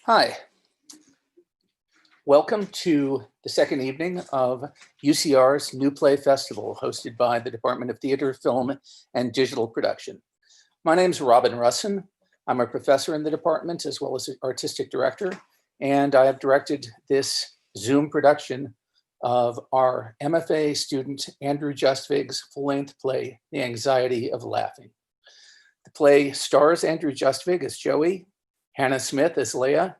Hi. Welcome to the second evening of UCR's New Play Festival, hosted by the Department of Theater, Film, and Digital Production. My name is Russin. I'm a professor in the department as well as artistic director, and I have directed this Zoom production of our MFA student Andrew Justvig's full-length play, The Anxiety of Laughing. The play stars Andrew Justvig as Joey, Hannah Smith as Leah,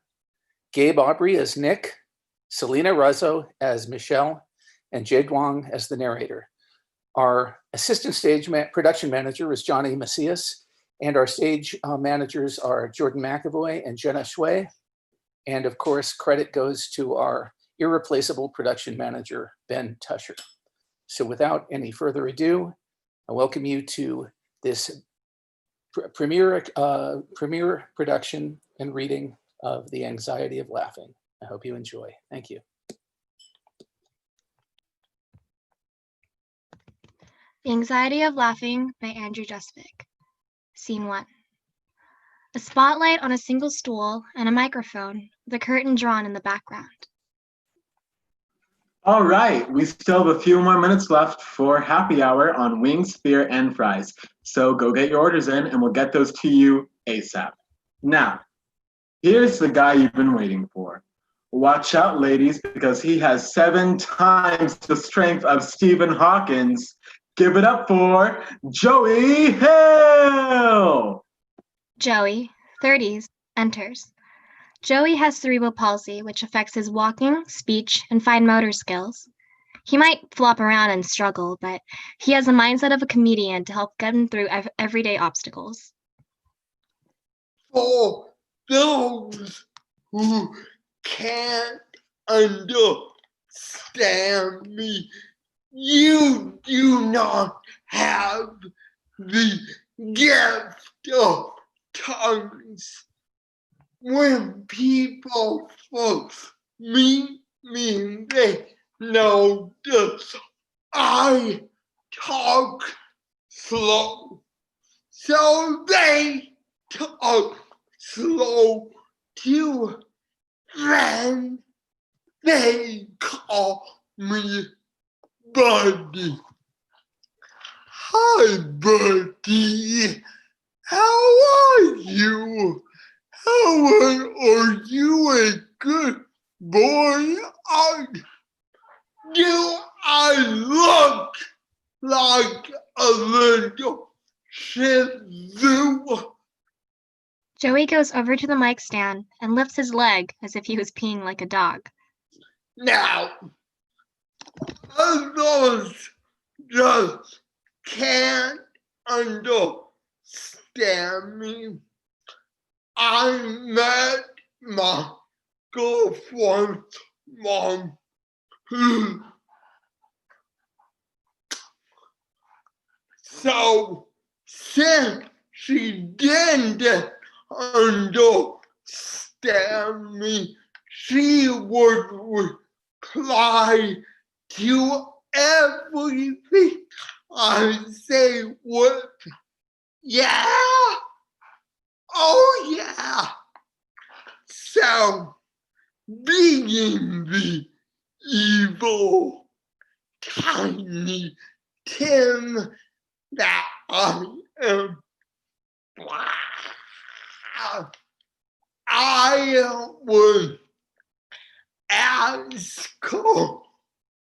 Gabe Awbrey as Nick, Selena Razo as Michelle, and Jade Duong as the narrator. Our assistant stage production manager is Johnny Macias, and our stage managers are Jordyn McEvoy and Jenna Hsueh. And of course, credit goes to our irreplaceable production manager, Ben Tusher. So without any further ado, I welcome you to this premiere production and reading of The Anxiety of Laughing. I hope you enjoy. Thank you. The Anxiety of Laughing by Andrew Justvig. Scene 1. A spotlight on a single stool and a microphone with a curtain drawn in the background. All right, we still have a few more minutes left for happy hour on wings, beer, and fries. So go get your orders in and we'll get those to you ASAP. Now, here's the guy you've been waiting for. Watch out, ladies, because he has 7 times the strength of Stephen Hawkins. Give it up for Joey Hill! Joey, 30s, enters. Joey has cerebral palsy, which affects his walking, speech, and fine motor skills. He might flop around and struggle, but he has the mindset of a comedian to help get him through everyday obstacles. For those who can't understand me, you do not have the gift of tongues. When people first meet me, they know that I talk slow. So they talk slow too. Then they call me Buddy. Hi, Buddy. How are you? Are you a good boy? Do I look like a little Shih Tzu? Joey goes over to the mic stand and lifts his leg as if he was peeing like a dog. Now, others just can't understand me. I met my girlfriend's mom, so since she didn't understand me, she would reply to everything I say with, yeah. Oh yeah. So, being the evil, tiny Tim that I am, I would ask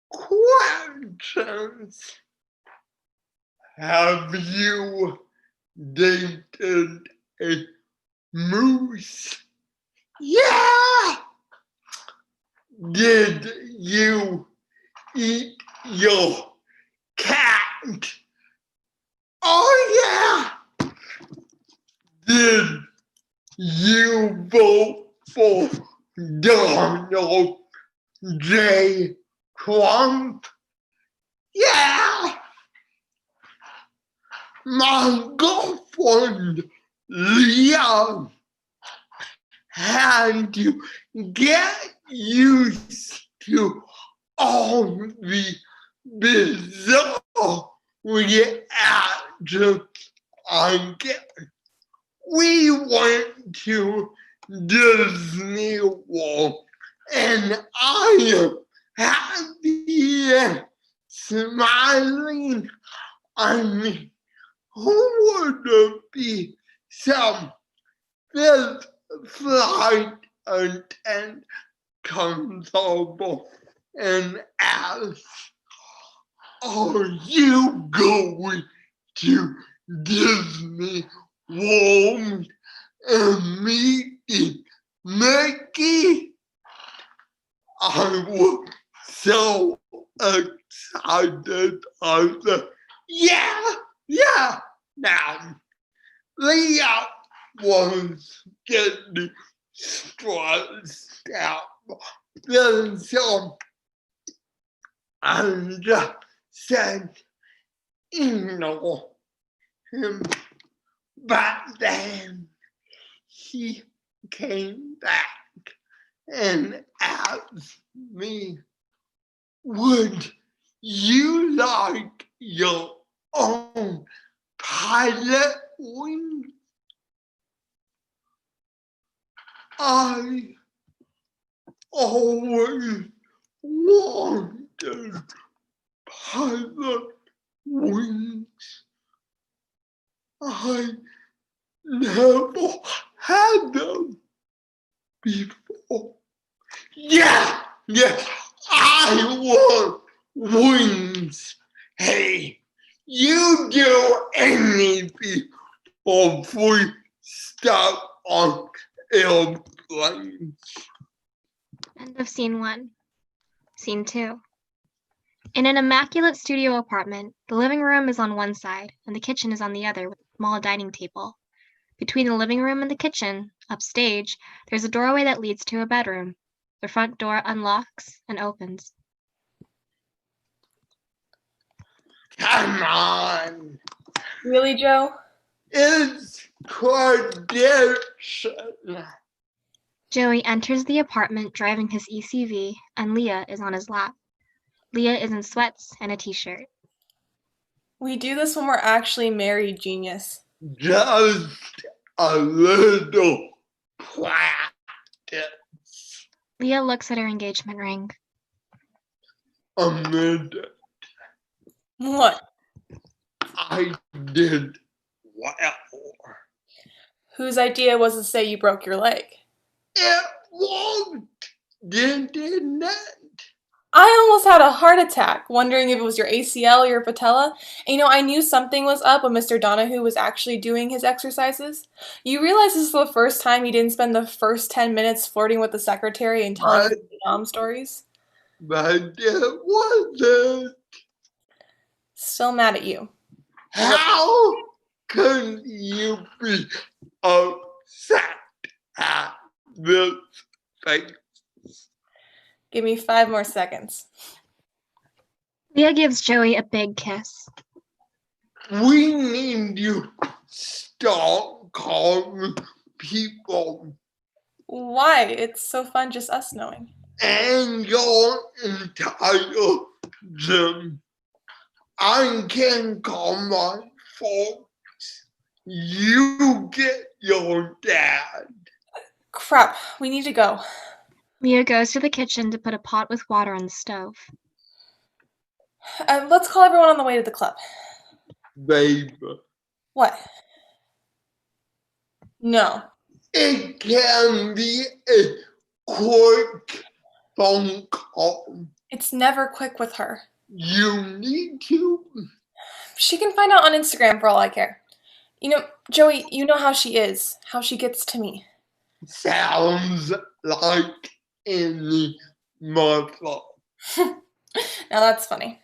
questions. Have you dated a moose? Yeah! Did you eat your cat? Oh yeah! Did you vote for Donald J. Trump? Yeah! My girlfriend Leah had to get used to all the bizarre reactions I get. We went to Disney World, and I am happy smiling. I mean, who would be some fifth flight attendant comes over and asks, "Are you going to Disney World and meeting Mickey?" I was so excited. I said, yeah. Now, Leah was getting stressed out. Then so I just said, ignore him. But then he came back and asked me, "Would you like your own pilot wing?" I always wanted pilot wings. I never had them before. Yeah, I want wings. Hey, you do anything for free stuff on airplanes. End of scene 1. Scene 2. In an immaculate studio apartment, the living room is on one side and the kitchen is on the other with a small dining table. Between the living room and the kitchen, upstage, there's a doorway that leads to a bedroom. The front door unlocks and opens. Come on. Really, Joe? It's tradition. Joey enters the apartment driving his ECV and Leah is on his lap. Leah is in sweats and a t-shirt. We do this when we're actually married, genius. Just a little practice. Leah looks at her engagement ring. A minute. What? I did well. Whose idea was to say you broke your leg? It won't, didn't it? I almost had a heart attack, wondering if it was your ACL or your patella. And I knew something was up when Mr. Donahue was actually doing his exercises. You realize this is the first time he didn't spend the first 10 minutes flirting with the secretary and telling us Vietnam stories? But it wasn't. Still mad at you. How can you be upset at this thing? Give me 5 more seconds. Leah gives Joey a big kiss. We need you stop calling people Why? It's so fun just us knowing. and you're entitled them. I can call my folks. You get your dad. Crap, we need to go. Leah goes to the kitchen to put a pot with water on the stove. Let's call everyone on the way to the club. Babe, What? No. it can be a quick phone call. It's never quick with her. You need to. She can find out on Instagram for all I care. Joey, you know how she is, how she gets to me. Sounds like any mother. Now that's funny.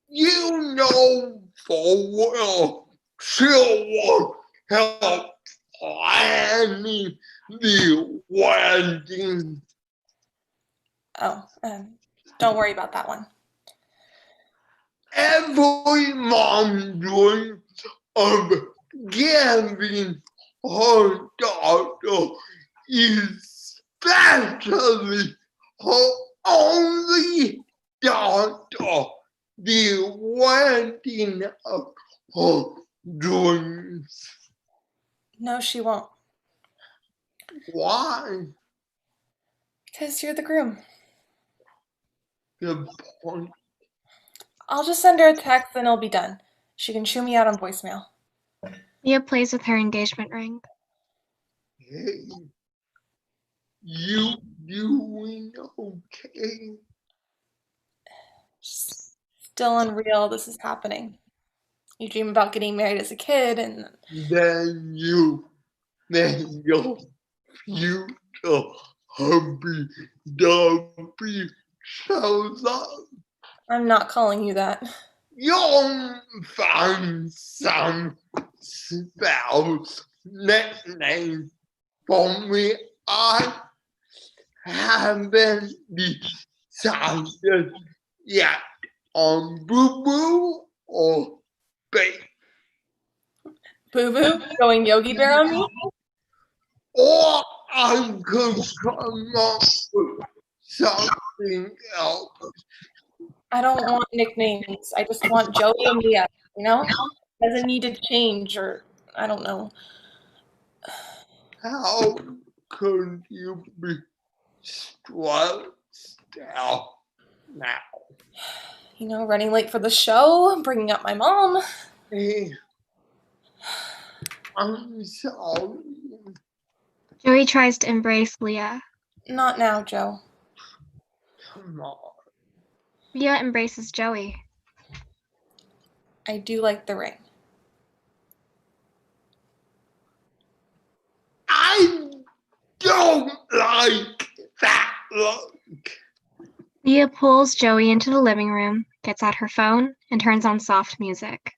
You know full well she'll help planning the wedding. Oh, don't worry about that one. Every mom dreams of giving her daughter, especially her only daughter, the wedding of her dreams. No, she won't. Why? Because you're the groom. Good point. I'll just send her a text and it'll be done. She can chew me out on voicemail. Leah plays with her engagement ring. Hey, you doing okay? Still unreal this is happening. You dream about getting married as a kid and Then your future hubby Dobby shows up. I'm not calling you that. You'll find some spouse nickname for me. I haven't decided yet on Boo Boo or Babe. Boo Boo going Yogi Bear on me? Or I could come up with something else. I don't want nicknames. I just want Joey and Leah, you know? Doesn't need to change or I don't know. How could you be stressed out now? You know, running late for the show, bringing up my mom. Hey, I'm sorry. Joey tries to embrace Leah. Not now, Joe. Come on. Leah embraces Joey. I do like the ring. I don't like that look. Leah pulls Joey into the living room, gets out her phone, and turns on soft music.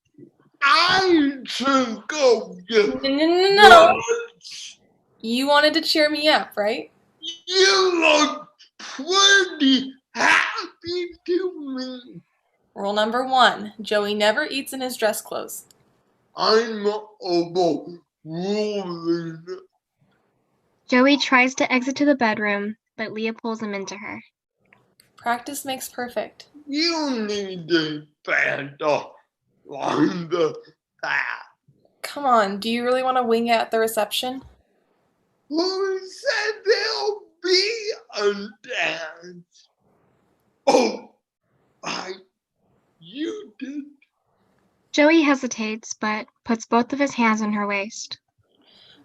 I should go get No. lunch. You wanted to cheer me up, right? You look pretty happy to me. Rule number 1, Joey never eats in his dress clothes. I'm overruling. Joey tries to exit to the bedroom, but Leah pulls him into her. Practice makes perfect. You need a better line than that. Come on, do you really want to wing it at the reception? Who said there'll be a dance? Oh, you did. Joey hesitates, but puts both of his hands on her waist.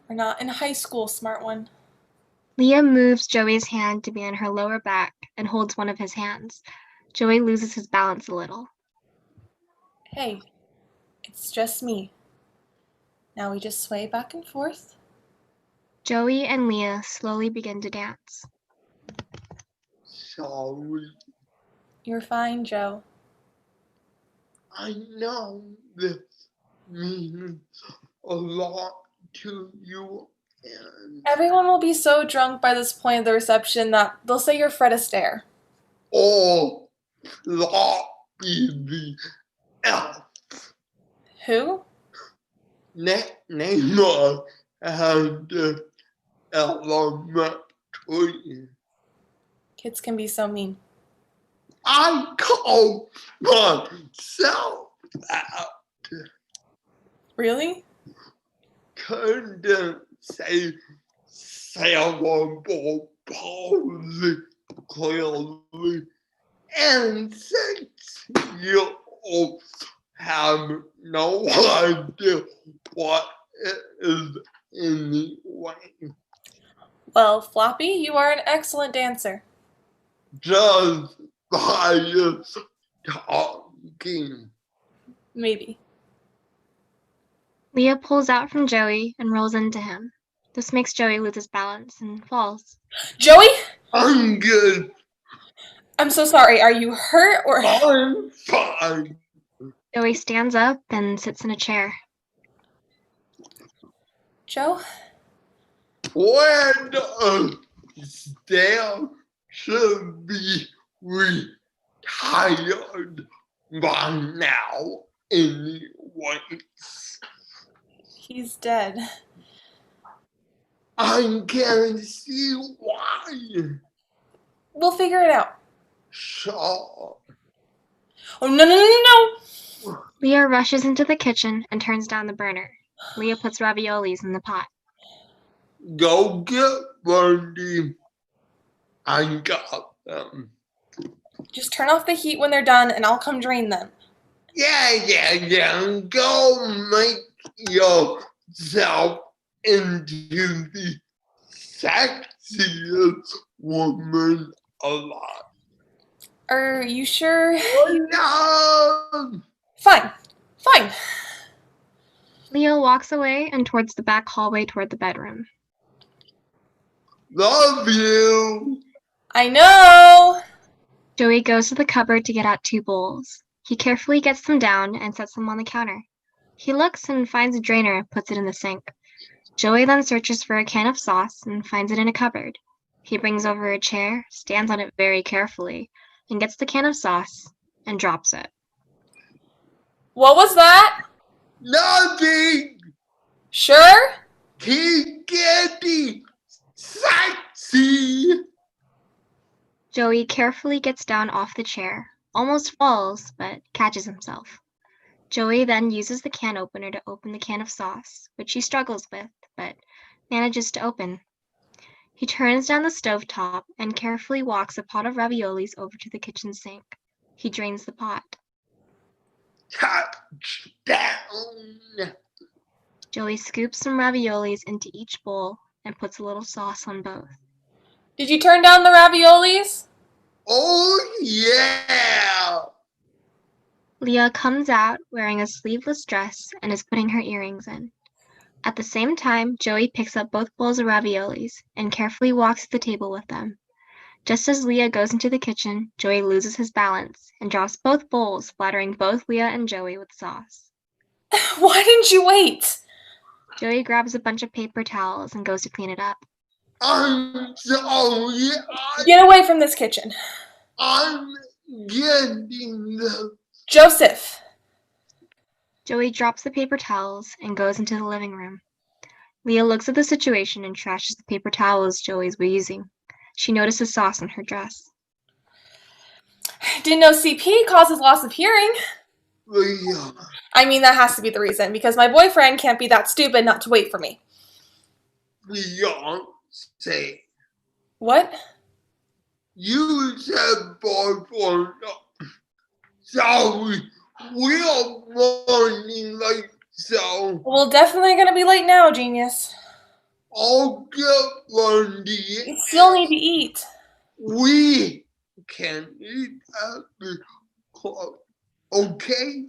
We're not in high school, smart one. Leah moves Joey's hand to be on her lower back and holds one of his hands. Joey loses his balance a little. Hey, it's just me. Now we just sway back and forth. Joey and Leah slowly begin to dance. Sorry. You're fine, Joe. I know this means a lot to you, and Everyone will be so drunk by this point of the reception that they'll say you're Fred Astaire. all Floppy the elf. Who? Neymar and the elementary. Kids can be so mean. I call myself that. Really? Couldn't say cerebral palsy clearly, and 6-year-olds have no idea what it is anyway. Well, Floppy, you are an excellent dancer. Just by talking. Maybe. Leah pulls out from Joey and rolls into him. This makes Joey lose his balance and falls. Joey? I'm good. I'm so sorry. Are you hurt or... I'm fine. Joey stands up and sits in a chair. Joe? When a stamp should be retired by now anyways. He's dead. I can see why. We'll figure it out. Sure. Oh, no. Leah rushes into the kitchen and turns down the burner. Leah puts raviolis in the pot. Go get Bundy. I got them. Just turn off the heat when they're done and I'll come drain them. Yeah. Go make yourself into the sexiest woman alive. Are you sure? No! Fine. Leah walks away and towards the back hallway toward the bedroom. Love you! I know! Joey goes to the cupboard to get out 2 bowls. He carefully gets them down and sets them on the counter. He looks and finds a drainer and puts it in the sink. Joey then searches for a can of sauce and finds it in a cupboard. He brings over a chair, stands on it very carefully, and gets the can of sauce and drops it. What was that? Nothing! Sure? Keep getting sexy! Joey carefully gets down off the chair, almost falls, but catches himself. Joey then uses the can opener to open the can of sauce, which he struggles with, but manages to open. He turns down the stovetop and carefully walks a pot of raviolis over to the kitchen sink. He drains the pot. Touchdown! Joey scoops some raviolis into each bowl and puts a little sauce on both. Did you turn down the raviolis? Oh yeah! Leah comes out wearing a sleeveless dress and is putting her earrings in. At the same time, Joey picks up both bowls of raviolis and carefully walks to the table with them. Just as Leah goes into the kitchen, Joey loses his balance and drops both bowls, splattering both Leah and Joey with sauce. Why didn't you wait? Joey grabs a bunch of paper towels and goes to clean it up. I'm sorry. Get away from this kitchen. I'm getting the... Joseph. Joey drops the paper towels and goes into the living room. Leah looks at the situation and trashes the paper towels Joey's were using. She notices sauce on her dress. Didn't know CP causes loss of hearing. Leah. I mean, that has to be the reason, because my boyfriend can't be that stupid not to wait for me. Beyonce. What? You said boyfriend. Sorry. We are running late, so Well, definitely gonna be late now, genius. I'll get Lundy. You still need to eat. We can eat at the club. Okay?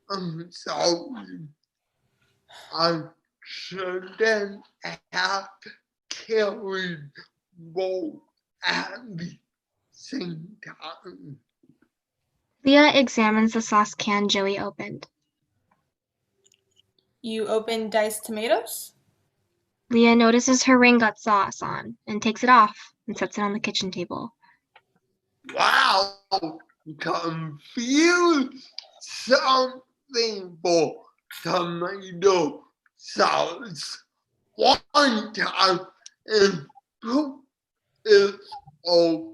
I'm sorry. I shouldn't have carried both at the same time. Leah examines the sauce can Joey opened. You opened diced tomatoes? Leah notices her ring got sauce on and takes it off and sets it on the kitchen table. Wow! Confused something for tomato sauce one time and poof, it's over.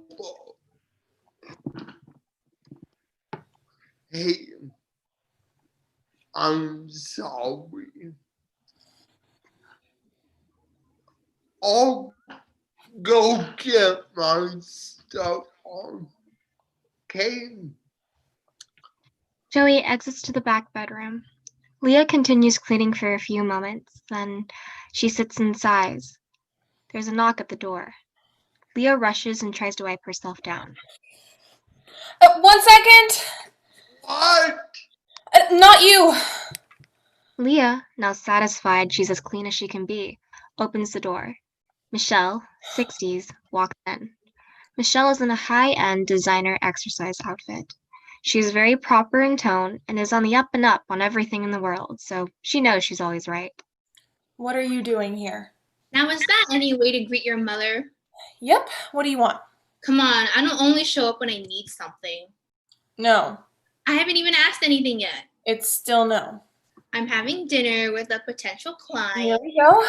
Hey, I'm sorry. I'll go get my stuff on. Okay? Joey exits to the back bedroom. Leah continues cleaning for a few moments, then she sits and sighs. There's a knock at the door. Leah rushes and tries to wipe herself down. 1 second! What? Not you! Leah, now satisfied she's as clean as she can be, opens the door. Michelle, 60s, walks in. Michelle is in a high-end designer exercise outfit. She is very proper in tone and is on the up and up on everything in the world, so she knows she's always right. What are you doing here? Now, is that any way to greet your mother? Yep, what do you want? Come on, I don't only show up when I need something. No, I haven't even asked anything yet. it's still no. I'm having dinner with a potential Here client. we go.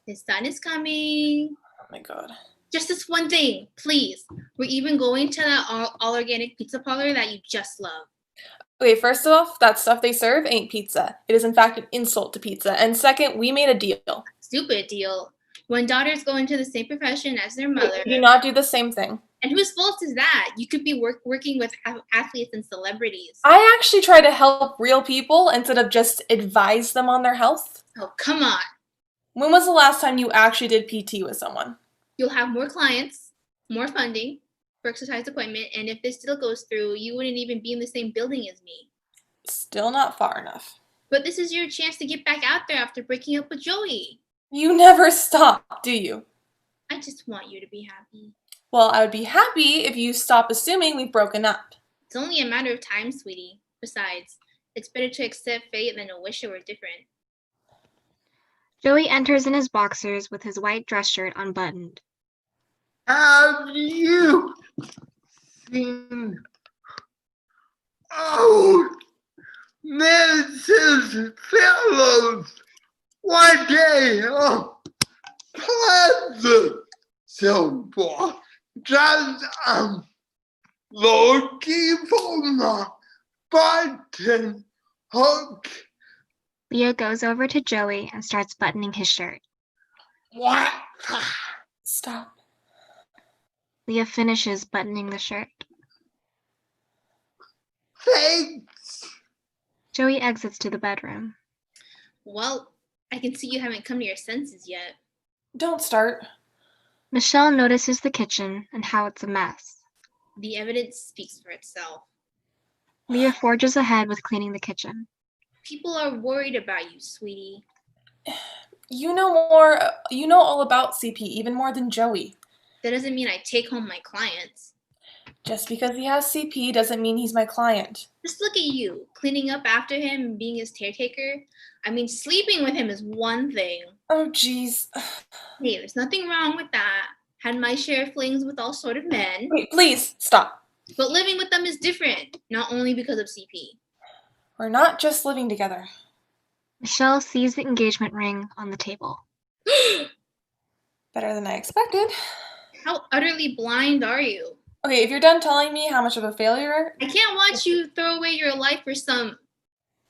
His son is coming. Oh my god. Just this one thing, please. We're even going to that all organic pizza parlor that you just love. Okay, first off, that stuff they serve ain't pizza. It is in fact an insult to pizza. And second, we made a deal. stupid deal. When daughters go into the same profession as their mother, You do not do the same thing. and whose fault is that? You could be working with athletes and celebrities. I actually try to help real people instead of just advise them on their health. Oh, come on. When was the last time you actually did PT with someone? You'll have more clients, more funding for exercise equipment, and if this still goes through, you wouldn't even be in the same building as me. Still not far enough. But this is your chance to get back out there after breaking up with Joey. You never stop, do you? I just want you to be happy. Well, I would be happy if you stop assuming we've broken up. It's only a matter of time, sweetie. Besides, it's better to accept fate than to wish it were different. Joey enters in his boxers with his white dress shirt unbuttoned. Have you seen old Mrs. Fellows one day? Pleasant simple. Just looking for my button hook. Leah goes over to Joey and starts buttoning his shirt. What? Stop. Leah finishes buttoning the shirt. Thanks. Joey exits to the bedroom. Well, I can see you haven't come to your senses yet. Don't start. Michelle notices the kitchen and how it's a mess. The evidence speaks for itself. Leah forges ahead with cleaning the kitchen. People are worried about you, sweetie. You know more. You know all about CP, even more than Joey. That doesn't mean I take home my clients. Just because he has CP doesn't mean he's my client. Just look at you, cleaning up after him and being his caretaker. I mean, sleeping with him is one thing. Oh, jeez. Hey, there's nothing wrong with that. Had my share of flings with all sort of men. Wait, please, stop. But living with them is different, not only because of CP. We're not just living together. Michelle sees the engagement ring on the table. Better than I expected. How utterly blind are you? Okay, if you're done telling me how much of a failure... I can't watch you throw away your life for some...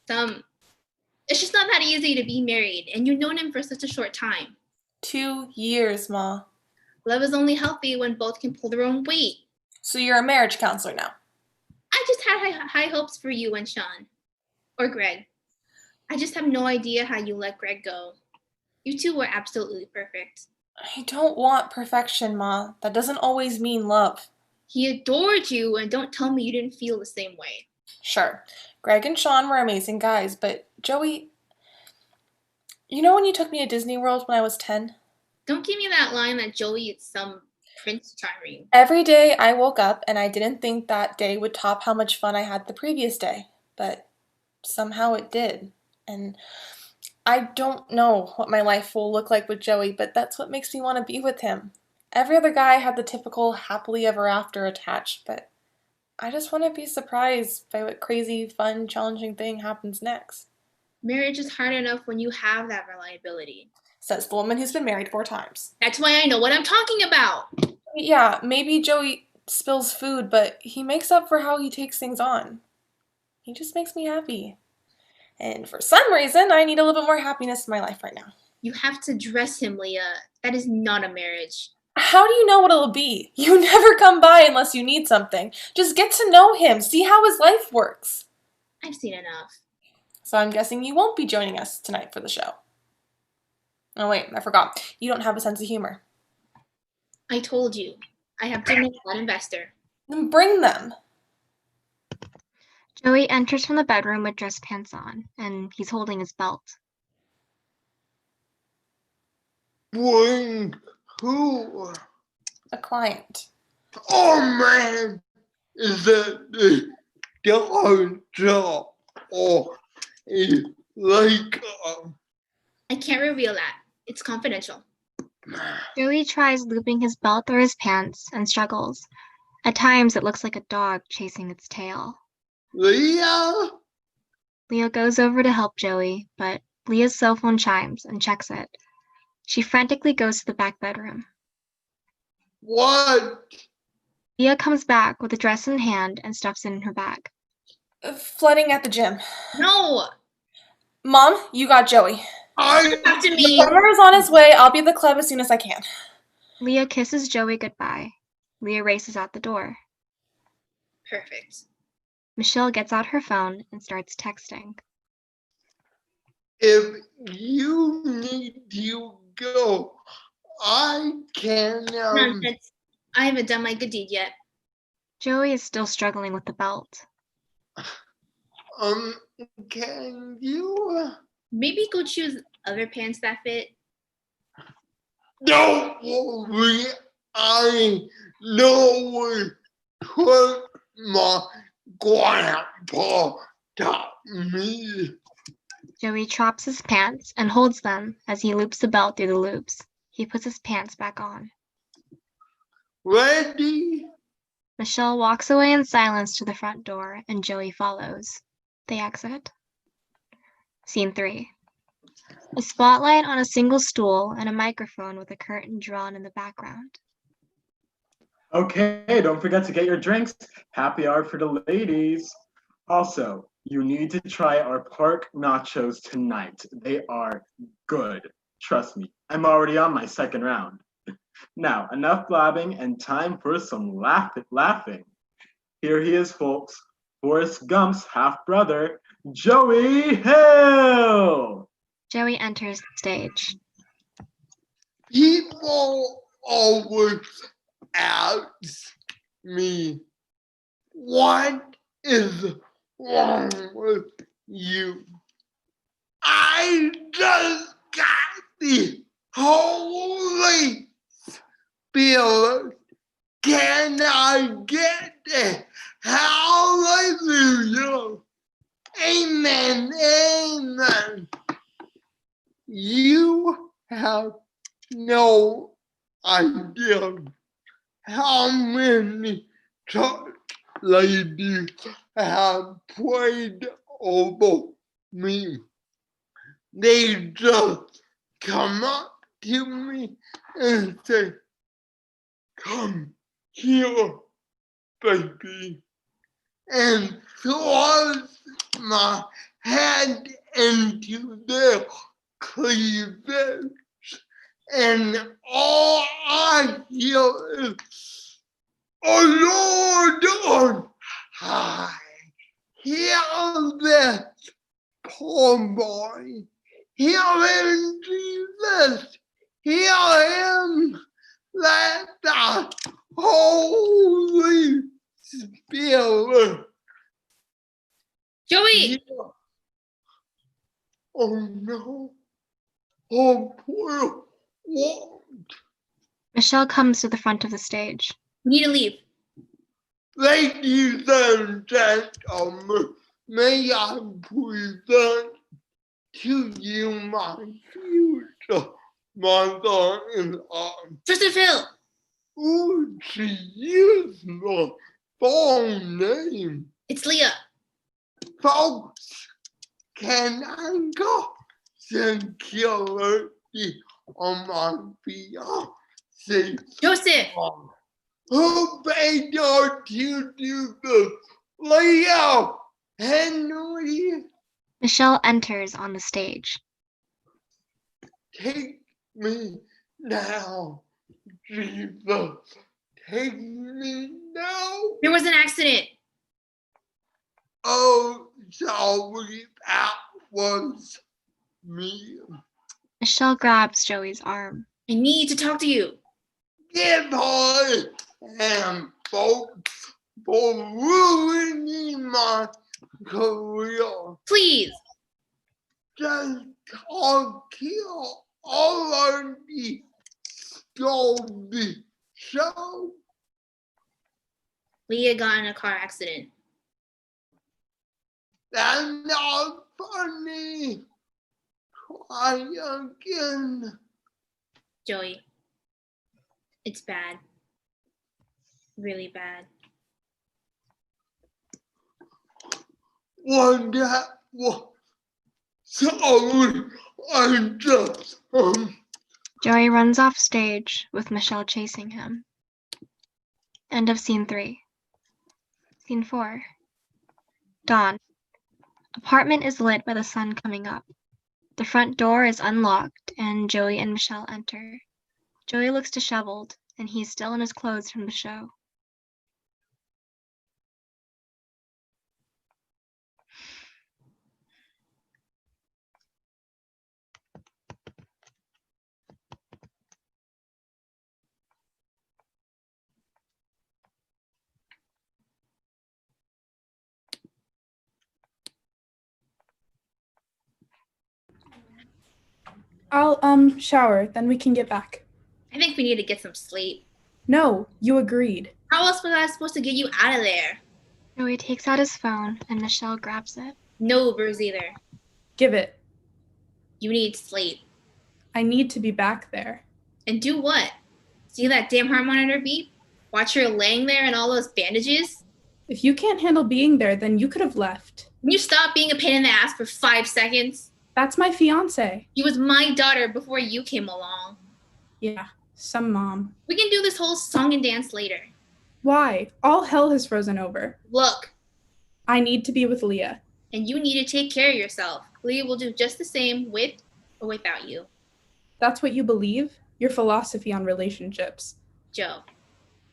It's just not that easy to be married, and you've known him for such a short time. 2 years, Ma. Love is only healthy when both can pull their own weight. So you're a marriage counselor now. I just had high hopes for you and Sean. Or Greg. I just have no idea how you let Greg go. You two were absolutely perfect. I don't want perfection, Ma. That doesn't always mean love. He adored you, and don't tell me you didn't feel the same way. Sure, Greg and Sean were amazing guys, but Joey... You know when you took me to Disney World when I was 10? Don't give me that line that Joey is some Prince Charming. Every day I woke up and I didn't think that day would top how much fun I had the previous day, but somehow it did. And I don't know what my life will look like with Joey, but that's what makes me want to be with him. Every other guy had the typical happily ever after attached, but I just want to be surprised by what crazy, fun, challenging thing happens next. Marriage is hard enough when you have that reliability. Says the woman who's been married 4 times. That's why I know what I'm talking about. Yeah, maybe Joey spills food, but he makes up for how he takes things on. He just makes me happy. And for some reason, I need a little bit more happiness in my life right now. You have to dress him, Leah. That is not a marriage. How do you know what it'll be? You never come by unless you need something. Just get to know him. See how his life works. I've seen enough. So I'm guessing you won't be joining us tonight for the show. Oh wait, I forgot. You don't have a sense of humor. I told you. I have dinner with that investor. Then bring them. Joey enters from the bedroom with dress pants on, and he's holding his belt. Bring who? A client. Oh man, is that the doctor or is like I can't reveal that. It's confidential. Joey tries looping his belt through his pants and struggles. At times, it looks like a dog chasing its tail. Leah? Leah goes over to help Joey, but Leah's cell phone chimes and checks it. She frantically goes to the back bedroom. What? Leah comes back with a dress in hand and stuffs it in her bag. Flooding at the gym. No! Mom, you got Joey. Talk to The me. plumber is on his way. I'll be at the club as soon as I can. Leah kisses Joey goodbye. Leah races out the door. Perfect. Michelle gets out her phone and starts texting. If you need to go, I can. Nonsense. I haven't done my good deed yet. Joey is still struggling with the belt. Can you? Maybe go choose other pants that fit. Don't worry, I know what my grandpa taught me. Joey chops his pants and holds them as he loops the belt through the loops. He puts his pants back on. Ready? Michelle walks away in silence to the front door, and Joey follows. They exit. Scene 3. A spotlight on a single stool and a microphone with a curtain drawn in the background. Okay, don't forget to get your drinks. Happy hour for the ladies. Also, you need to try our pork nachos tonight. They are good. Trust me, I'm already on my second round. Now, enough blabbing and time for some laughing. Here he is, folks. Forrest Gump's half-brother, Joey Hill. Joey enters the stage. People always ask me, what is wrong with you? I just got the Holy Spirit. Can I get it? Hallelujah. Amen. Amen. You have no idea how many church ladies have prayed over me. They just come up to me and say, come here, baby, and thrust my head into their cleavage, and all I hear is, oh Lord on high, hear this poor boy, hear him, Jesus, hear him, let the Holy Spirit. Joey! hear. Oh no. Oh, poor what? Michelle comes to the front of the stage. We need to leave. Ladies and gentlemen, may I present to you my future mother-in-law. Tristan Phil! Ooh, she is my full name. It's Leah. Folks, can I go security on my fiancé? Joseph! Who paid her to do this? Leah! Henry, Michelle enters on the stage. take me now. Jesus, take me now. There was an accident. Oh, sorry, that was me. Michelle grabs Joey's arm. I need to talk to you. Give her and folks for ruining my career. Please. Just talk here already stole the show. Leah got in a car accident. That's not funny. Try again. Joey. It's bad. Really bad. What that was. Sorry, I just Joey runs off stage with Michelle chasing him. End of scene 3. Scene 4. Dawn. Apartment is lit by the sun coming up. The front door is unlocked, and Joey and Michelle enter. Joey looks disheveled, and he's still in his clothes from the show. I'll shower, then we can get back. I think we need to get some sleep. No, you agreed. How else was I supposed to get you out of there? Joey takes out his phone, and Michelle grabs it. No Ubers either. Give it. You need sleep. I need to be back there. And do what? See that damn heart monitor beep? Watch her laying there in all those bandages? If you can't handle being there, then you could have left. Can you stop being a pain in the ass for 5 seconds? That's my fiance. She was my daughter before you came along. Yeah, some mom. We can do this whole song and dance later. Why? All hell has frozen over. Look, I need to be with Leah. and you need to take care of yourself. Leah will do just the same with or without you. That's what you believe? Your philosophy on relationships. Joe.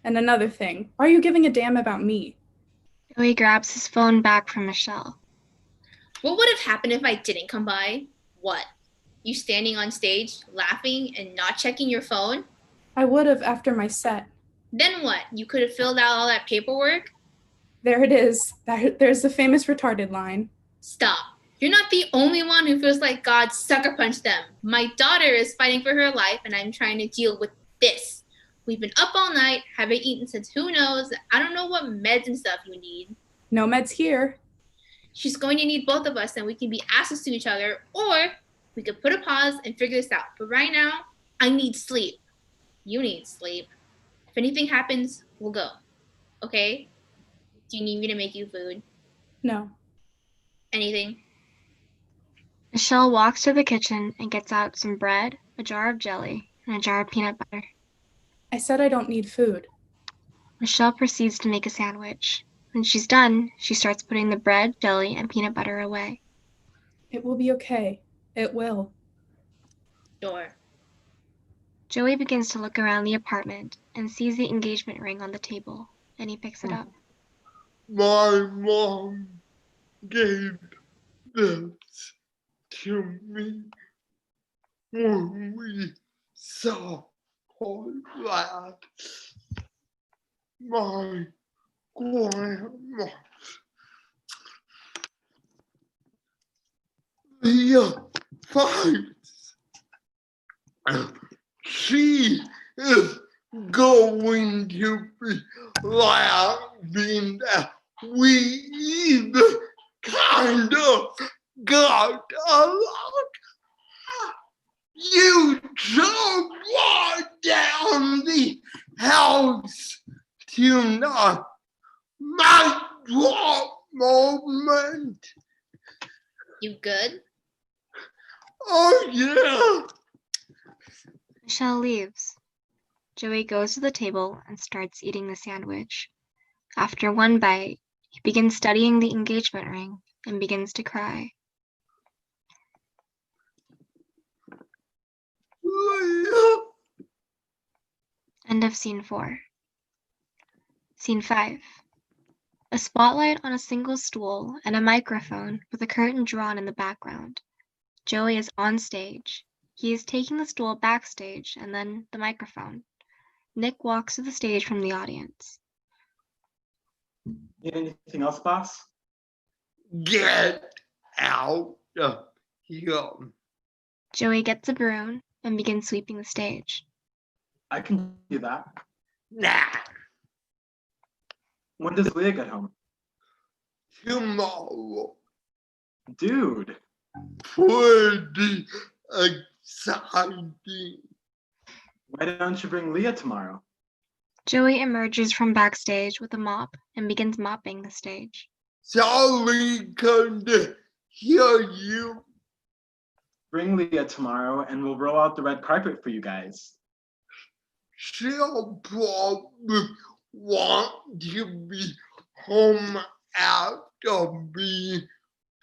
And another thing, why are you giving a damn about me? Joey grabs his phone back from Michelle. What would have happened if I didn't come by? What? You standing on stage, laughing, and not checking your phone? I would have after my set. Then what? You could have filled out all that paperwork? There it is. There's the famous retarded line. Stop. You're not the only one who feels like God sucker punched them. My daughter is fighting for her life, and I'm trying to deal with this. We've been up all night, haven't eaten since who knows. I don't know what meds and stuff you need. No meds here. She's going to need both of us, and we can be asses to each other, or we could put a pause and figure this out. But right now, I need sleep. You need sleep. If anything happens, we'll go. Okay? Do you need me to make you food? No. Anything? Michelle walks to the kitchen and gets out some bread, a jar of jelly, and a jar of peanut butter. I said I don't need food. Michelle proceeds to make a sandwich. When she's done, she starts putting the bread, jelly, and peanut butter away. It will be okay. It will. Sure. Joey begins to look around the apartment and sees the engagement ring on the table, and he picks it up. My mom gave this to me when we saw her last. My grandma. Leah fights. She is going to be laughing that we even kind of got along. You just walked down the house tonight. My drop moment. You good? Oh yeah. Michelle leaves. Joey goes to the table and starts eating the sandwich. After one bite, he begins studying the engagement ring and begins to cry. Leah. End of scene 4. Scene 5. A spotlight on a single stool and a microphone with a curtain drawn in the background. Joey is on stage. He is taking the stool backstage and then the microphone. Nick walks to the stage from the audience. Need anything else, boss? Get out of here. Joey gets a broom and begins sweeping the stage. I can do that. Nah. When does Leah get home? Tomorrow. Dude, Pretty exciting. why don't you bring Leah tomorrow? Joey emerges from backstage with a mop and begins mopping the stage. Sorry, couldn't hear you. Bring Leah tomorrow and we'll roll out the red carpet for you guys. She'll probably want to be home after being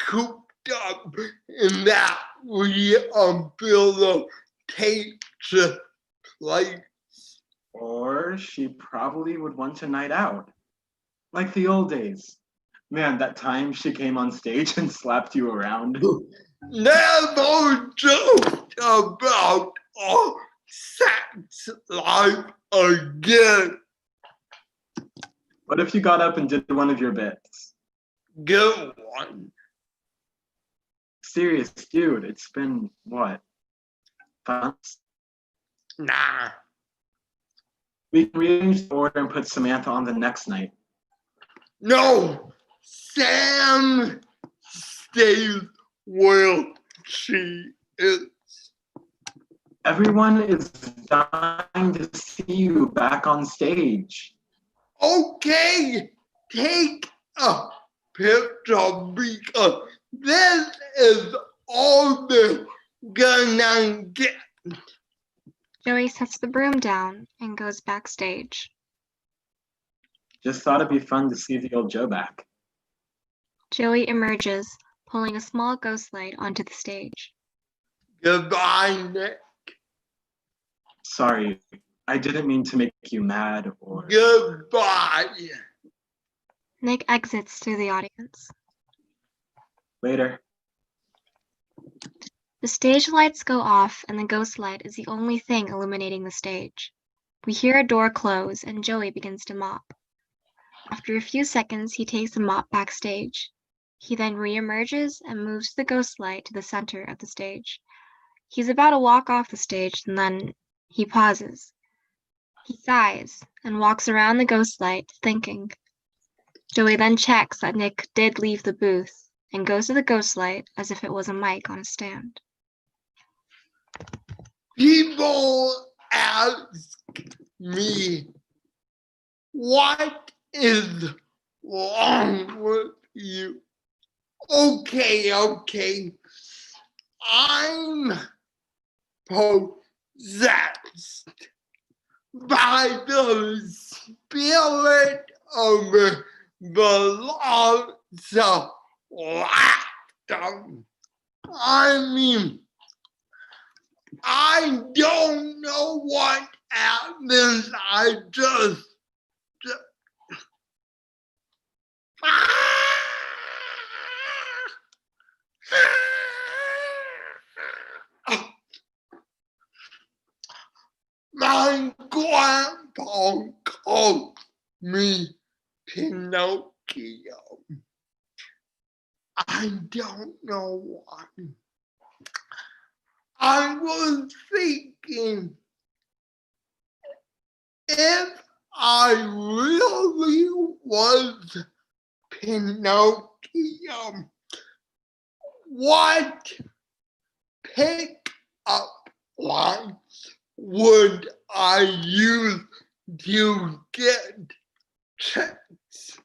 cooped up in that rehabilitate the place. Or she probably would want a night out. Like the old days. Man, that time she came on stage and slapped you around. Never joke about our sex life again. What if you got up and did one of your bits? Good one. Serious, dude, it's been, what, 5 months? Nah. We can rearrange the order and put Samantha on the next night. No. Sam stays where she is. Everyone is dying to see you back on stage. Okay, take a picture because this is all they're gonna get. Joey sets the broom down and goes backstage. Just thought it'd be fun to see the old Joe back. Joey emerges, pulling a small ghost light onto the stage. Goodbye, Nick. Sorry, I didn't mean to make you mad or... Goodbye. Nick exits through the audience. Later. The stage lights go off, and the ghost light is the only thing illuminating the stage. We hear a door close, and Joey begins to mop. After a few seconds, he takes the mop backstage. He then re-emerges and moves the ghost light to the center of the stage. He's about to walk off the stage, and then he pauses. He sighs and walks around the ghost light, thinking. Joey then checks that Nick did leave the booth and goes to the ghost light as if it was a mic on a stand. People ask me, what is wrong with you? Okay. I'm possessed by the spirit of the laughter. I mean, I don't know what happens. I just my grandpa called me Pinocchio. I don't know why. I was thinking, if I really was Pinocchio, what pick-up line would I use to get checks?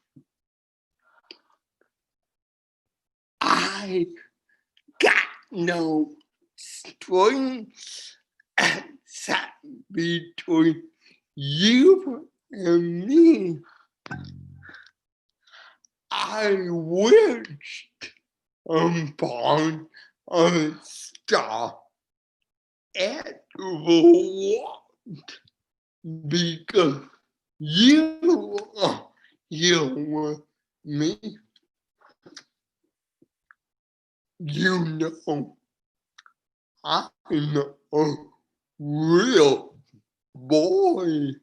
I got no strings except between you and me. I wished upon a star at the world because you are here with me. You know, I'm a real boy.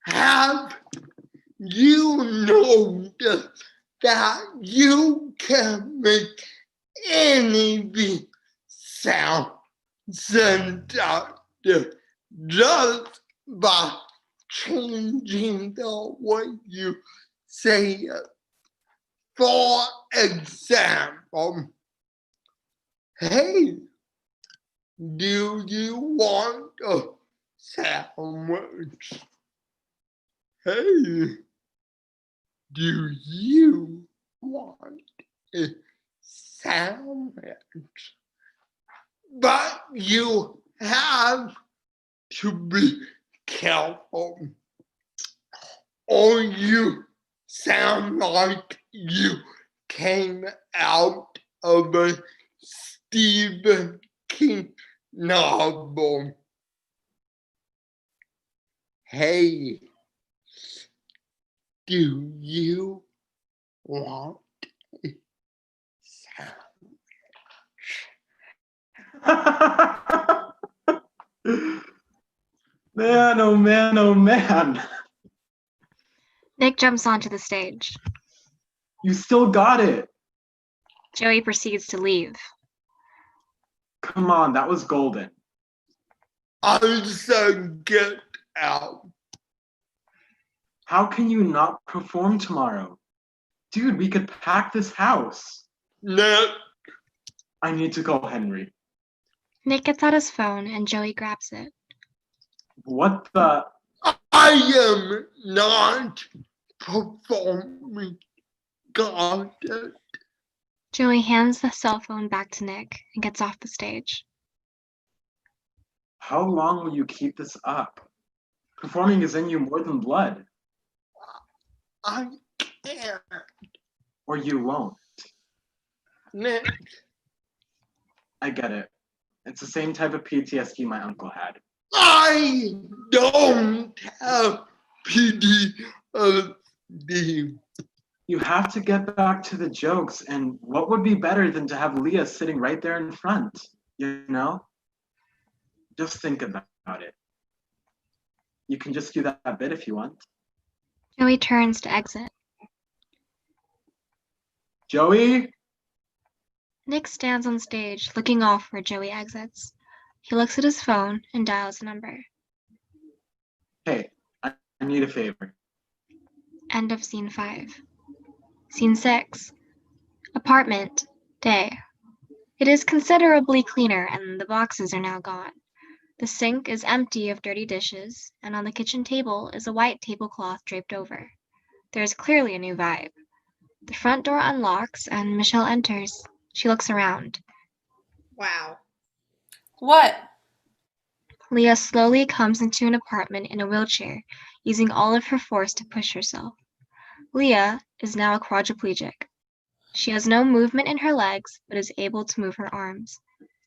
Have you noticed that you can make anything sound seductive just by changing the way you say it? For example, hey, do you want a sandwich? Hey, do you want a sandwich? But you have to be careful, or you sound like you came out of a Stephen King novel. Hey, do you want a Man, oh man, oh man. Nick jumps onto the stage. You still got it. Joey proceeds to leave. Come on, that was golden. I said get out. How can you not perform tomorrow? Dude, we could pack this house. Nick, I need to call Henry. Nick gets out his phone and Joey grabs it. What the? I am not performing. Got it. Joey hands the cell phone back to Nick and gets off the stage. How long will you keep this up? Performing is in you more than blood. I can't. Or you won't. Nick, I get it. It's the same type of PTSD my uncle had. I don't have PTSD. You have to get back to the jokes, and what would be better than to have Leah sitting right there in front, you know? Just think about it. You can just do that bit if you want. Joey turns to exit. Joey? Nick stands on stage, looking off where Joey exits. He looks at his phone and dials a number. Hey, I need a favor. End of scene 5. Scene 6. Apartment. Day. It is considerably cleaner and the boxes are now gone. The sink is empty of dirty dishes, and on the kitchen table is a white tablecloth draped over. There is clearly a new vibe. The front door unlocks and Michelle enters. She looks around. Wow. What? Leah slowly comes into an apartment in a wheelchair, using all of her force to push herself. Leah is now a quadriplegic. She has no movement in her legs, but is able to move her arms.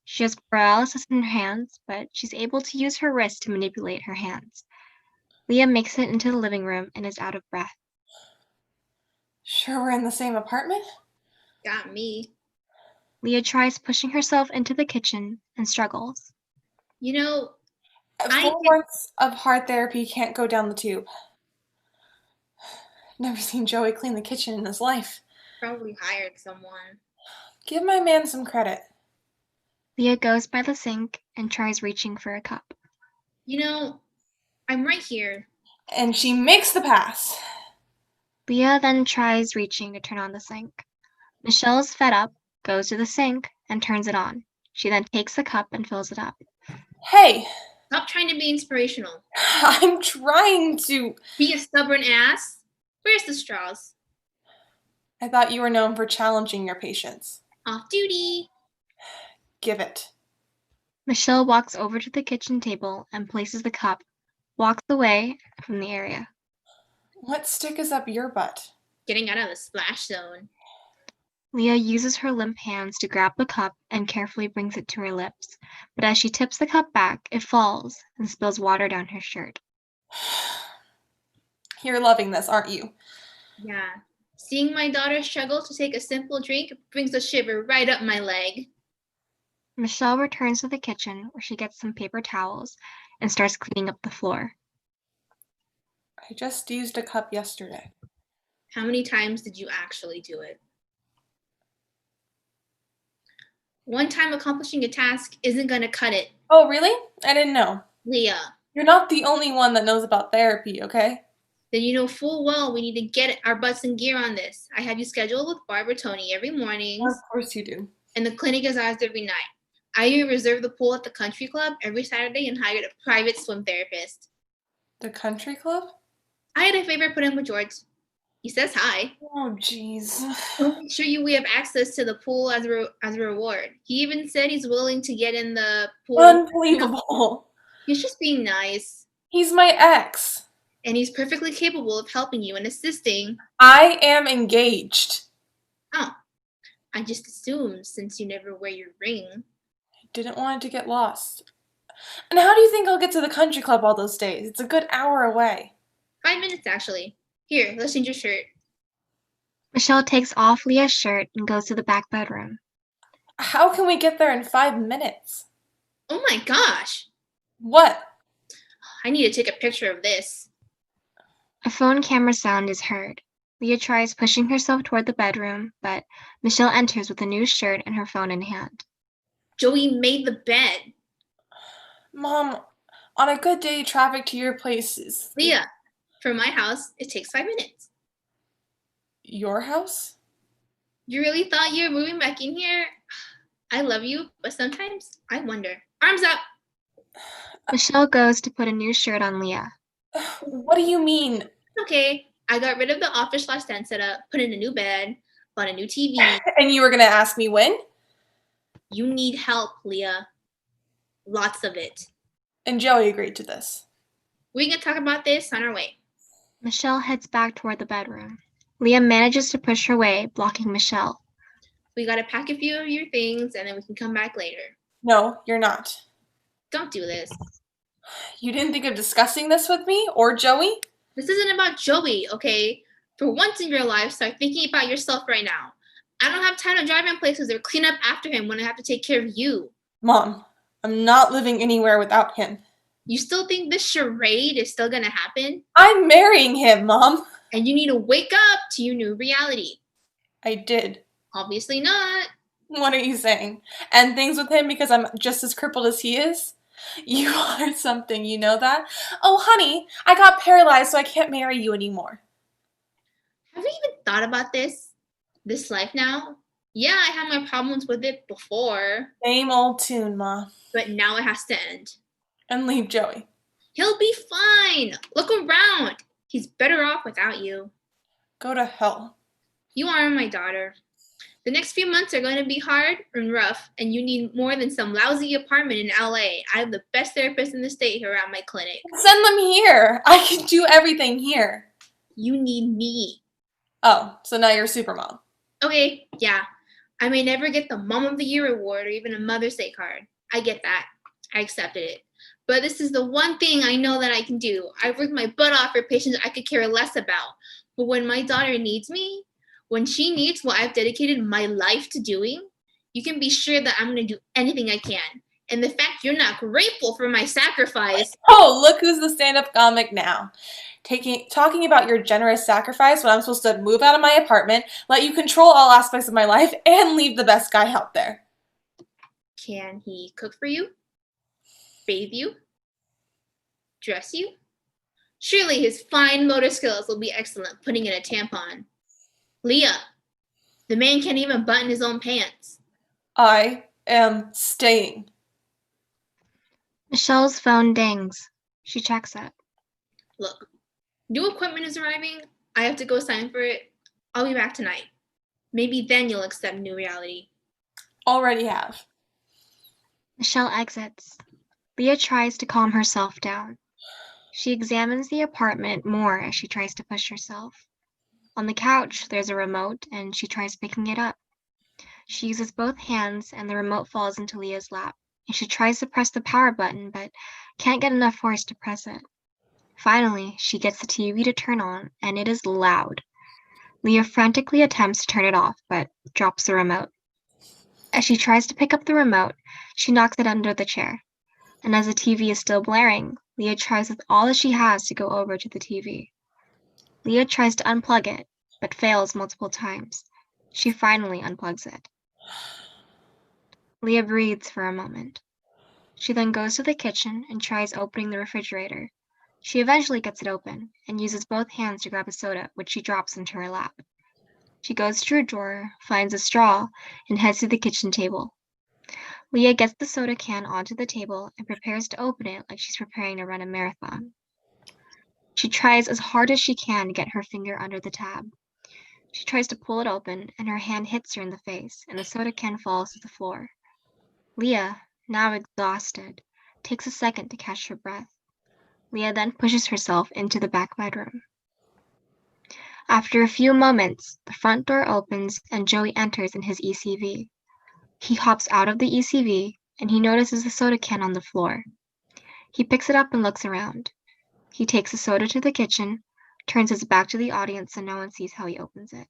She has paralysis in her hands, but she's able to use her wrists to manipulate her hands. Leah makes it into the living room and is out of breath. Sure we're in the same apartment? Got me. Leah tries pushing herself into the kitchen and struggles. You know, 4 months of hard therapy can't go down the tube. Never seen Joey clean the kitchen in his life. probably hired someone. Give my man some credit. Leah goes by the sink and tries reaching for a cup. You know, I'm right here. And she makes the pass. Leah then tries reaching to turn on the sink. Michelle is fed up, goes to the sink, and turns it on. She then takes the cup and fills it up. Hey, Stop trying to be inspirational. I'm trying to. Be a stubborn ass. Where's the straws? I thought you were known for challenging your patients. Off duty. Give it. Michelle walks over to the kitchen table and places the cup, walks away from the area. What stick is up your butt? Getting out of the splash zone. Leah uses her limp hands to grab the cup and carefully brings it to her lips, but as she tips the cup back, it falls and spills water down her shirt. You're loving this, aren't you? Yeah. Seeing my daughter struggle to take a simple drink brings a shiver right up my leg. Michelle returns to the kitchen where she gets some paper towels and starts cleaning up the floor. I just used a cup yesterday. How many times did you actually do it? One time accomplishing a task isn't going to cut it. Oh, really? I didn't know. Leah, You're not the only one that knows about therapy, okay? then you know full well we need to get our butts in gear on this. I have you scheduled with Barbara Tony every morning, Of course you do. and the clinic is ours every night. I even reserved the pool at the country club every Saturday and hired a private swim therapist. The country club? I had a favor put in with George. He says hi. Oh, jeez. He'll make sure we have access to the pool as a reward. He even said he's willing to get in the pool. Unbelievable. He's just being nice. He's my ex. And he's perfectly capable of helping you and assisting. I am engaged. Oh, I just assumed since you never wear your ring. I didn't want it to get lost. And how do you think I'll get to the country club all those days? It's a good hour away. 5 minutes, actually. Here, let's change your shirt. Michelle takes off Leah's shirt and goes to the back bedroom. How can we get there in 5 minutes? Oh my gosh! What? I need to take a picture of this. A phone camera sound is heard. Leah tries pushing herself toward the bedroom, but Michelle enters with a new shirt and her phone in hand. Joey made the bed. Mom, on a good day, traffic to your place is... Leah, from my house, it takes 5 minutes. Your house? You really thought you were moving back in here? I love you, but sometimes I wonder. Arms up! Michelle goes to put a new shirt on Leah. What do you mean? Okay, I got rid of the office/den setup, put in a new bed, bought a new TV. And you were gonna ask me when? You need help, Leah. Lots of it. And Joey agreed to this. We can talk about this on our way. Michelle heads back toward the bedroom. Leah manages to push her way, blocking Michelle. We gotta pack a few of your things and then we can come back later. No, you're not. Don't do this. You didn't think of discussing this with me or Joey? This isn't about Joey, okay? For once in your life, start thinking about yourself right now. I don't have time to drive in places or clean up after him when I have to take care of you. Mom, I'm not living anywhere without him. You still think this charade is still gonna happen? I'm marrying him, Mom. And you need to wake up to your new reality. I did. Obviously not. What are you saying? End things with him because I'm just as crippled as he is? You are something, you know that? Oh, honey, I got paralyzed so I can't marry you anymore. Have you even thought about this? This life now? Yeah, I had my problems with it before. Same old tune, Ma. But now it has to end. And leave Joey. He'll be fine. Look around. He's better off without you. Go to hell. You are my daughter. The next few months are going to be hard and rough, and you need more than some lousy apartment in LA. I have the best therapist in the state here at my clinic. Send them here. I can do everything here. You need me. Oh, so now you're super mom. Okay, yeah. I may never get the Mom of the Year award or even a Mother's Day card. I get that. I accepted it. But this is the one thing I know that I can do. I've worked my butt off for patients I could care less about. But when my daughter needs me, when she needs what I've dedicated my life to doing, you can be sure that I'm going to do anything I can. And the fact you're not grateful for my sacrifice. Oh, look who's the stand-up comic now. Talking about your generous sacrifice when I'm supposed to move out of my apartment, let you control all aspects of my life, and leave the best guy out there. Can he cook for you? Bathe you? Dress you? Surely his fine motor skills will be excellent putting in a tampon. Leah, the man can't even button his own pants. I am staying. Michelle's phone dings. She checks it. Look, new equipment is arriving. I have to go sign for it. I'll be back tonight. Maybe then you'll accept new reality. Already have. Michelle exits. Leah tries to calm herself down. She examines the apartment more as she tries to push herself. On the couch, there's a remote, and she tries picking it up. She uses both hands, and the remote falls into Leah's lap. And she tries to press the power button, but can't get enough force to press it. Finally, she gets the TV to turn on, and it is loud. Leah frantically attempts to turn it off, but drops the remote. As she tries to pick up the remote, she knocks it under the chair. And as the TV is still blaring, Leah tries with all that she has to go over to the TV. Leah tries to unplug it, but fails multiple times. She finally unplugs it. Leah breathes for a moment. She then goes to the kitchen and tries opening the refrigerator. She eventually gets it open and uses both hands to grab a soda, which she drops into her lap. She goes to her drawer, finds a straw, and heads to the kitchen table. Leah gets the soda can onto the table and prepares to open it like she's preparing to run a marathon. She tries as hard as she can to get her finger under the tab. She tries to pull it open, and her hand hits her in the face, and the soda can falls to the floor. Leah, now exhausted, takes a second to catch her breath. Leah then pushes herself into the back bedroom. After a few moments, the front door opens and Joey enters in his ECV. He hops out of the ECV and he notices the soda can on the floor. He picks it up and looks around. He takes the soda to the kitchen, turns his back to the audience so no one sees how he opens it.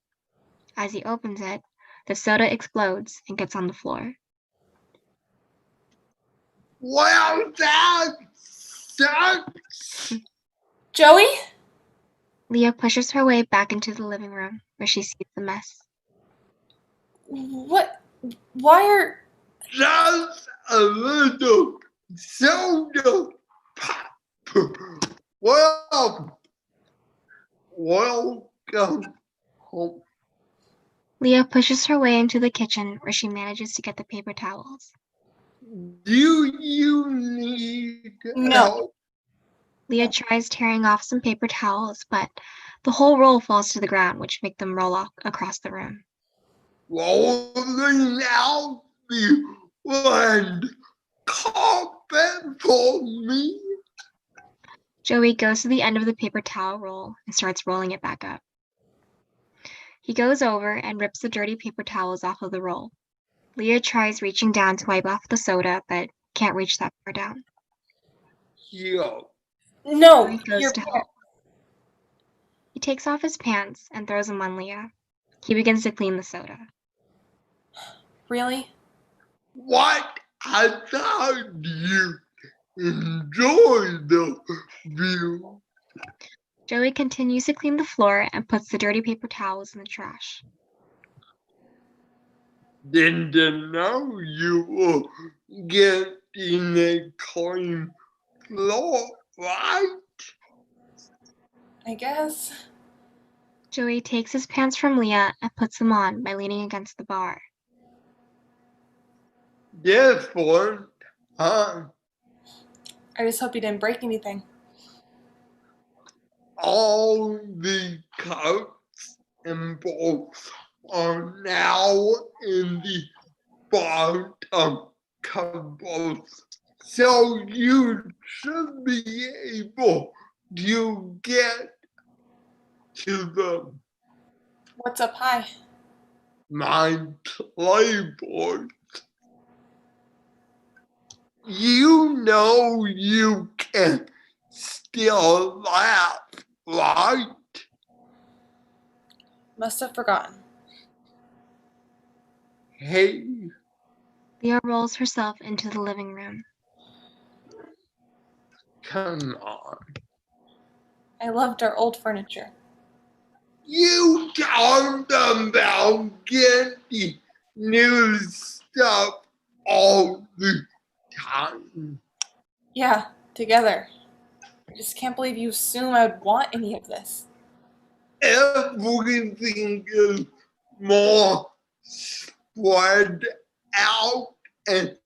As he opens it, the soda explodes and gets on the floor. Well, that sucks. Joey? Leah pushes her way back into the living room where she sees the mess. What? Why are... Just a little soda pop. Well, welcome home. Leah pushes her way into the kitchen where she manages to get the paper towels. Do you need No. help? Leah tries tearing off some paper towels, but the whole roll falls to the ground, which makes them roll off across the room. Rolling out the land carpet for me. Joey goes to the end of the paper towel roll and starts rolling it back up. He goes over and rips the dirty paper towels off of the roll. Leah tries reaching down to wipe off the soda, but can't reach that far down. Yo, No, Joey goes your to help. pants. He takes off his pants and throws them on Leah. He begins to clean the soda. Really? what? I thought you enjoyed the view. Joey continues to clean the floor and puts the dirty paper towels in the trash. Didn't know you were getting a clean floor, right? I guess. Joey takes his pants from Leah and puts them on by leaning against the bar. Different, huh? I just hope you didn't break anything. All the cups and bowls are now in the bottom cupboards, so you should be able to get to them. What's up high? My playboard. You know you can still laugh, right? Must have forgotten. Hey, Leah rolls herself into the living room. come on. I loved our old furniture. You talk about getting new stuff all the time. Yeah, together. I just can't believe you assume I would want any of this. Everything is more spread out and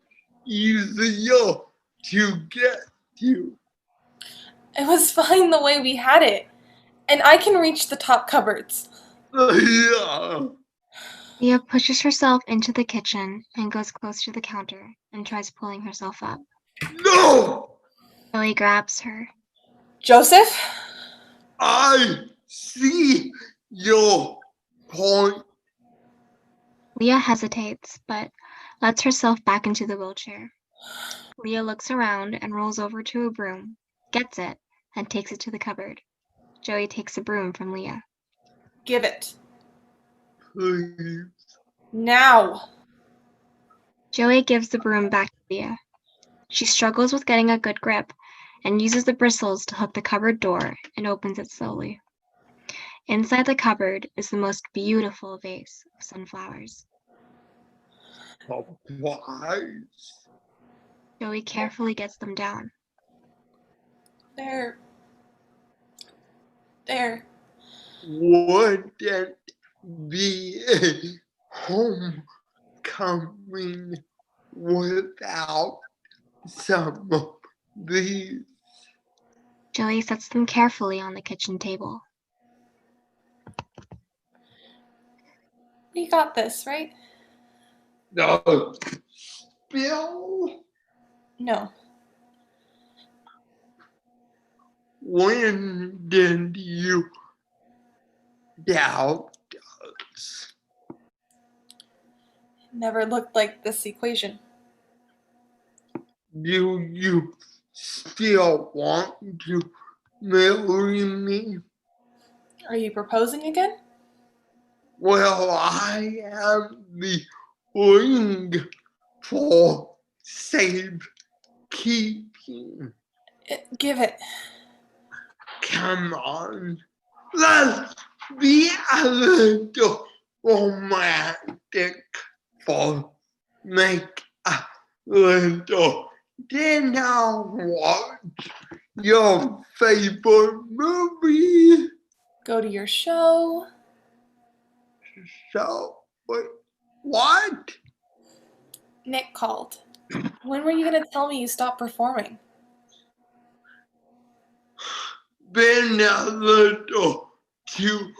easier to get to. It was fine the way we had it. And I can reach the top cupboards. Yeah. Leah pushes herself into the kitchen and goes close to the counter and tries pulling herself up. No! Joey grabs her. Joseph? I see your point. Leah hesitates, but lets herself back into the wheelchair. Leah looks around and rolls over to a broom, gets it, and takes it to the cupboard. Joey takes a broom from Leah. Give it. Please. Now. Joey gives the broom back to Leah. She struggles with getting a good grip and uses the bristles to hook the cupboard door and opens it slowly. Inside the cupboard is the most beautiful vase of sunflowers. Surprise. Joey carefully gets them down. There. Wouldn't be a homecoming without some of these. Joey sets them carefully on the kitchen table. We got this, right? No. Spill. No. When did you doubt us. Never looked like this equation. Do you still want to marry me? Are you proposing again? Well, I have the ring for safekeeping. Give it. Come on, let's be a little romantic for make a little dinner. Watch your favorite movie. Go to your show. So, what? Nick called. When were you going to tell me you stopped performing? Been a little too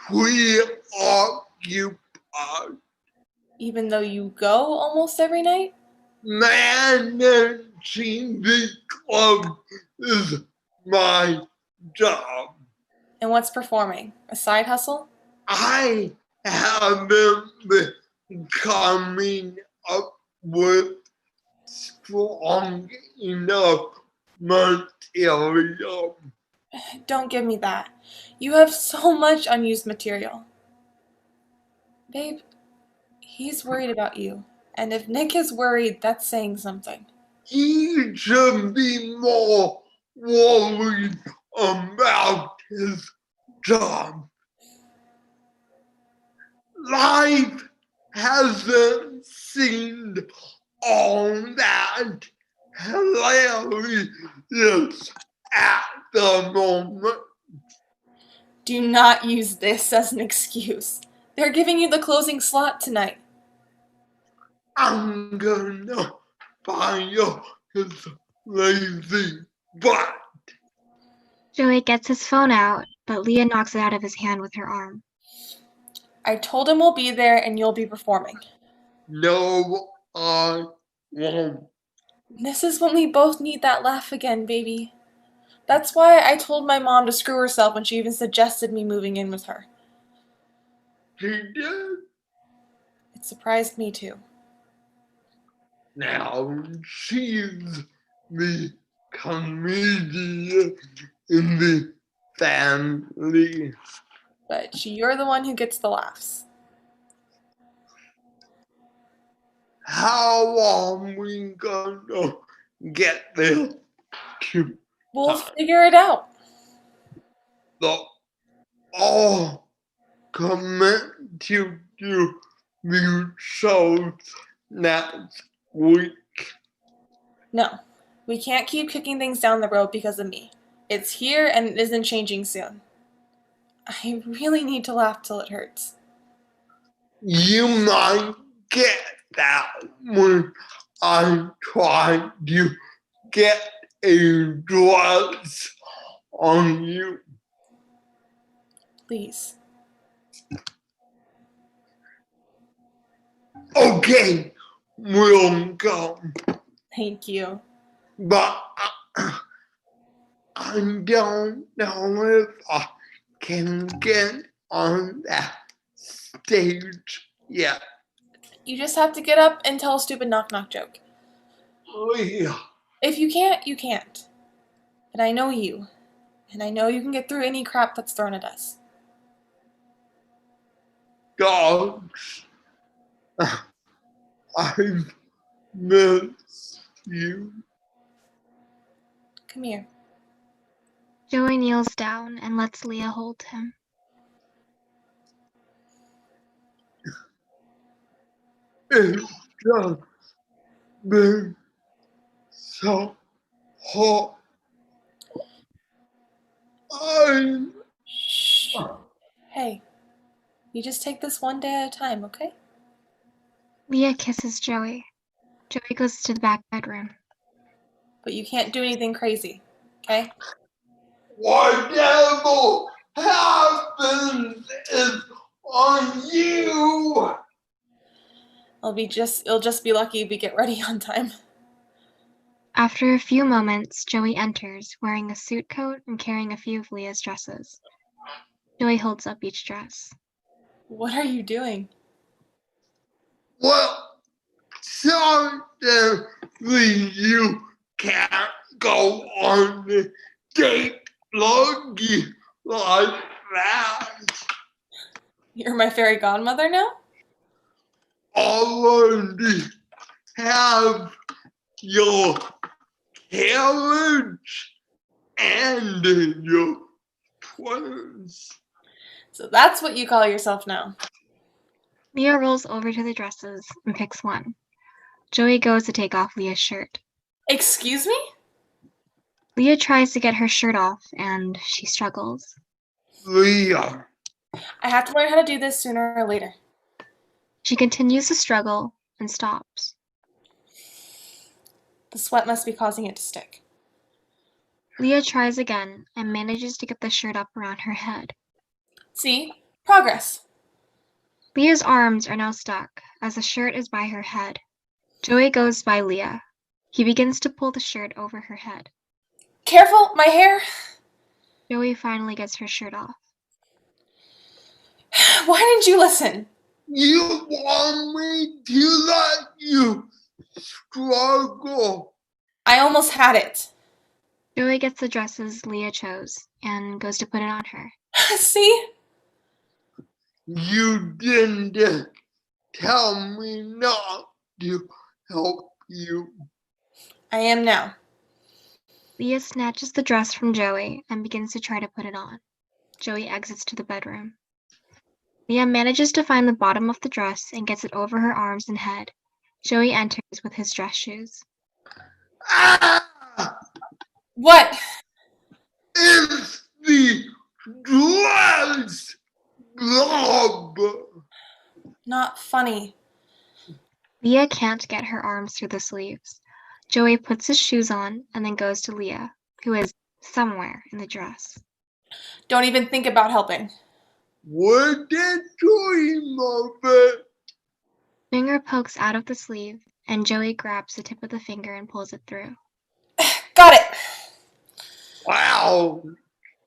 preoccupied. Even though you go almost every night? Managing the club is my job. And what's performing? A side hustle? I haven't been coming up with strong enough material. Don't give me that. You have so much unused material. Babe, he's worried about you. And if Nick is worried, that's saying something. He should be more worried about his job. Life hasn't seemed all that hilarious at the moment. Do not use this as an excuse. They're giving you the closing slot tonight. I'm gonna fire his lazy butt. Joey gets his phone out, but Leah knocks it out of his hand with her arm. I told him we'll be there and you'll be performing. No, I won't. This is when we both need that laugh again, baby. That's why I told my mom to screw herself when she even suggested me moving in with her. She did. It surprised me too. Now she's the comedian in the family. But you're the one who gets the laughs. How are we gonna get there to We'll figure it out. the all commit to do new shows next week? No, we can't keep kicking things down the road because of me. It's here and it isn't changing soon. I really need to laugh till it hurts. You might get that when I try to get a dress on you. Please. Okay, we'll go. Thank you. But I don't know if I can get on that stage yet. You just have to get up and tell a stupid knock-knock joke. Leah. If you can't, you can't. And I know you. And I know you can get through any crap that's thrown at us. Dogs, I've missed you. Come here. Joey kneels down and lets Leah hold him. It's just been so hot. I'm Shh. Hey, you just take this one day at a time, okay? Leah kisses Joey. Joey goes to the back bedroom. But you can't do anything crazy, okay? whatever happens is on you. It'll just be lucky if we get ready on time. After a few moments, Joey enters, wearing a suit coat and carrying a few of Leah's dresses. Joey holds up each dress. What are you doing? Well, certainly you can't go on the date lucky like that. You're my fairy godmother now? Already have your carriage and your plans. So that's what you call yourself now. Leah rolls over to the dresses and picks one. Joey goes to take off Leah's shirt. Excuse me? Leah tries to get her shirt off, and she struggles. Leah, I have to learn how to do this sooner or later. She continues to struggle and stops. The sweat must be causing it to stick. Leah tries again and manages to get the shirt up around her head. See? Progress. Leah's arms are now stuck as the shirt is by her head. Joey goes by Leah. He begins to pull the shirt over her head. Careful, my hair. Joey finally gets her shirt off. Why didn't you listen? you want me to let you struggle. I almost had it. Joey gets the dresses Leah chose and goes to put it on her. See? You didn't tell me not to help you. I am now. Leah snatches the dress from Joey and begins to try to put it on. Joey exits to the bedroom. Leah manages to find the bottom of the dress and gets it over her arms and head. Joey enters with his dress shoes. Ah! What? It's the dress, Bob. Not funny. Leah can't get her arms through the sleeves. Joey puts his shoes on and then goes to Leah, who is somewhere in the dress. Don't even think about helping. Wouldn't dream of it. Finger pokes out of the sleeve, and Joey grabs the tip of the finger and pulls it through. Got it. Wow,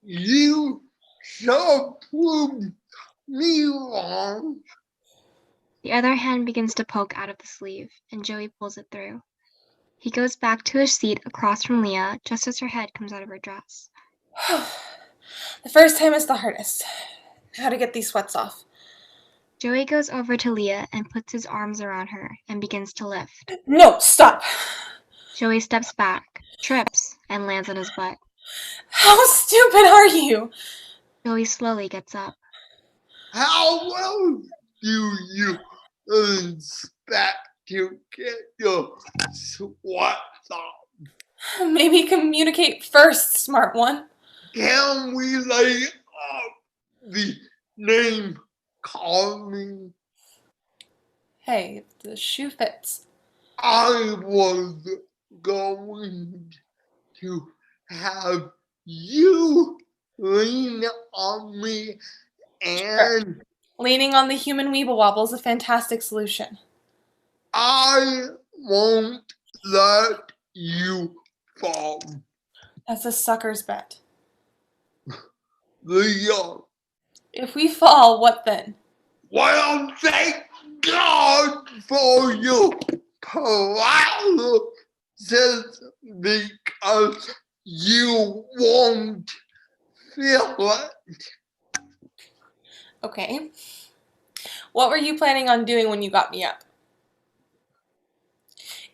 you sure proved me wrong. The other hand begins to poke out of the sleeve, and Joey pulls it through. He goes back to his seat across from Leah just as her head comes out of her dress. The first time is the hardest. How to get these sweats off. Joey goes over to Leah and puts his arms around her and begins to lift. No, stop. Joey steps back, trips, and lands on his butt. How stupid are you? Joey slowly gets up. How well do you expect to get your sweats off? Maybe communicate first, smart one. Can we lay up the name calling? Hey, the shoe fits. I was going to have you lean on me and Leaning on the human weeble wobble is a fantastic solution. I won't let you fall. That's a sucker's bet. Leah. If we fall, what then? Well, thank God for your paralysis because you won't feel it. Okay. What were you planning on doing when you got me up?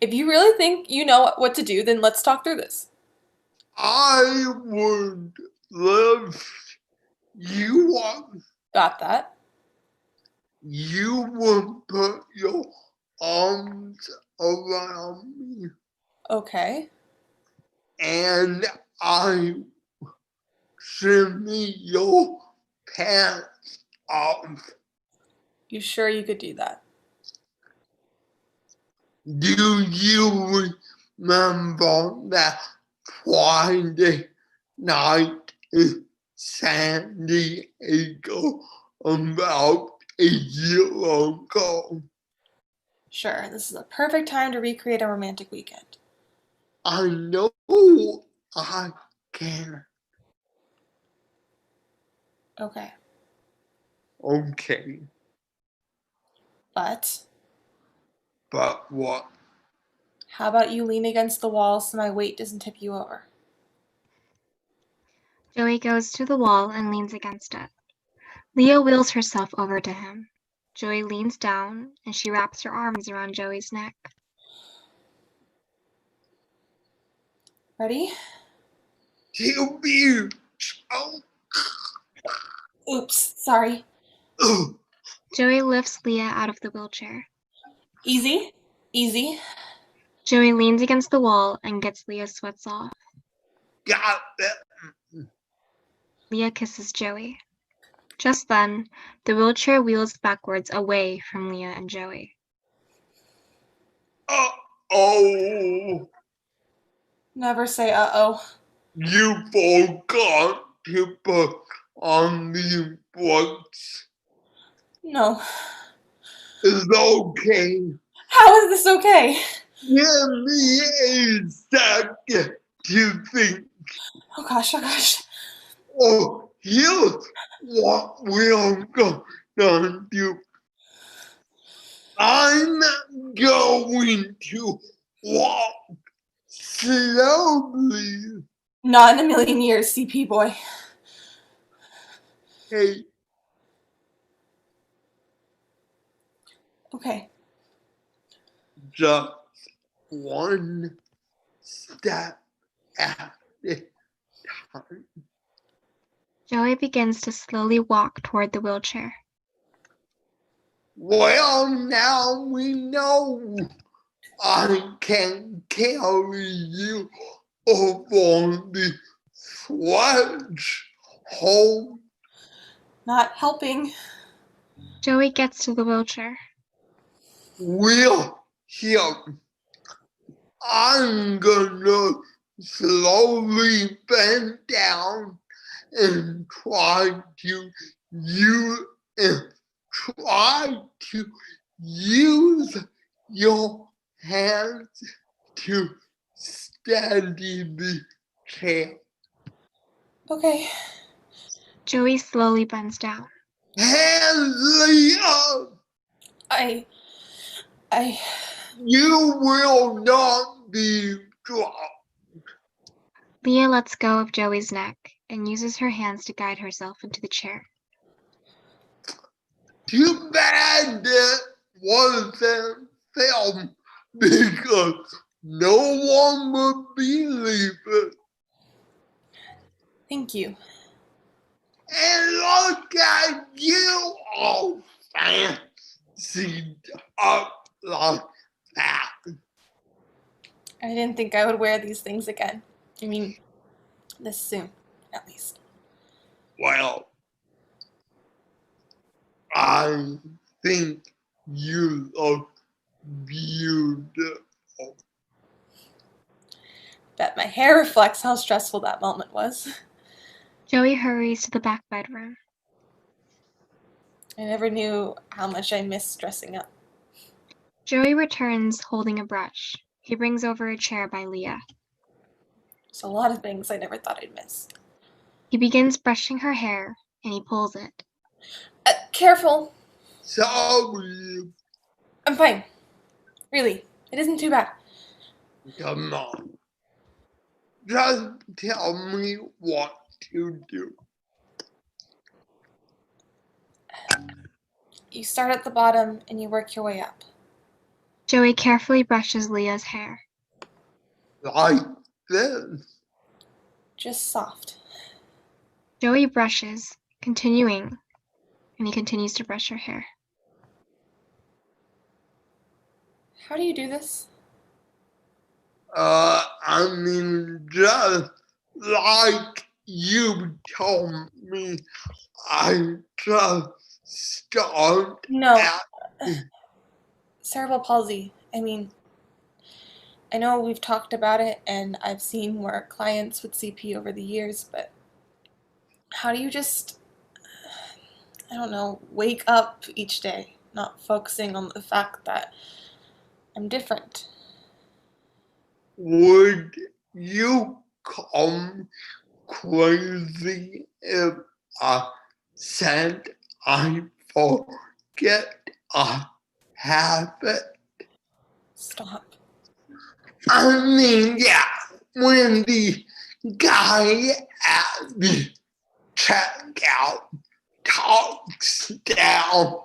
If you really think you know what to do, then let's talk through this. I would lift you up. Got that. You would put your arms around me. Okay. And I shimmy your pants off. You sure you could do that? Do you remember that Friday night in San Diego about a year ago? Sure, this is a perfect time to recreate a romantic weekend. I know I can. Okay. Okay, But but what? how about you lean against the wall so my weight doesn't tip you over? Joey goes to the wall and leans against it. Leah wheels herself over to him. Joey leans down and she wraps her arms around Joey's neck. Ready? To be. Oh. Oops, sorry. Oh. Joey lifts Leah out of the wheelchair. Easy, easy. Joey leans against the wall and gets Leah's sweats off. Got it. Leah kisses Joey. Just then, the wheelchair wheels backwards away from Leah and Joey. Oh. Never say uh-oh. You forgot to put on the books. No. It's okay. How is this okay? Give me a second to think. Oh gosh, oh gosh. Oh, here's what we're gonna do. I'm going to walk slowly. Not in a million years, CP boy. Hey, Okay. just one step at a time. Joey begins to slowly walk toward the wheelchair. Well, now we know I can carry you over the sledge home. Not helping. Joey gets to the wheelchair. We're here. I'm gonna slowly bend down and try to use your hands to steady the chair. Okay. Joey slowly bends down. Hands up! You will not be dropped. Leah lets go of Joey's neck and uses her hands to guide herself into the chair. Too bad that wasn't filmed because no one would believe it. Thank you. And look at you all fancy up like that. I didn't think I would wear these things again. I mean, this soon, at least. Well, I think you look beautiful. Bet my hair reflects how stressful that moment was. Joey hurries to the back bedroom. I never knew how much I missed dressing up. Joey returns holding a brush. He brings over a chair by Leah. There's a lot of things I never thought I'd miss. He begins brushing her hair and he pulls it. Careful. Sorry. I'm fine. Really, it isn't too bad. Come on. Just tell me what to do. You start at the bottom and you work your way up. Joey carefully brushes Leah's hair. Like this. Just soft. Joey brushes, continuing, and he continues to brush her hair. How do you do this? I mean, just like you told me, I just start No. at Cerebral palsy. I mean, I know we've talked about it and I've seen more clients with CP over the years, but how do you just, I don't know, wake up each day, not focusing on the fact that I'm different? Would you come crazy if I said I forget a habit. Stop. I mean, yeah, when the guy at the checkout talks down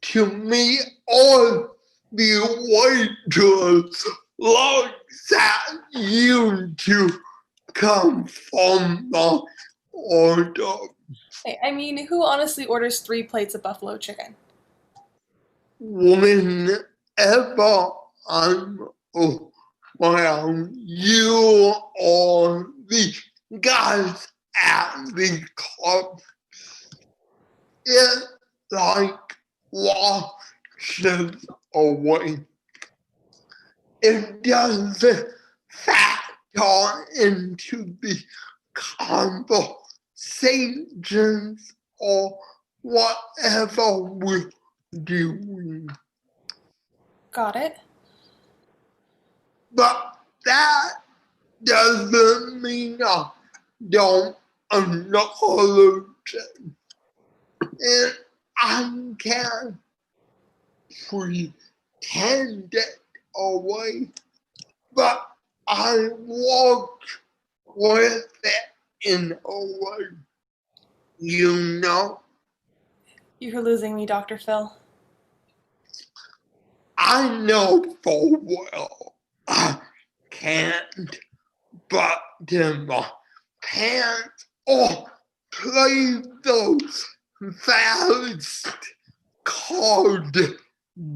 to me, or the waitress looks at you to confirm the order. I mean, who honestly orders 3 plates of buffalo chicken? Whenever I'm around you or the guys at the club, it like washes away. It doesn't factor into the conversations or whatever we're doing. Got it. But that doesn't mean I don't acknowledge it. And I can pretend it away, but I walk with it in a way. You know, You're losing me, Dr. Phil. I know full well I can't button my pants or play those fast card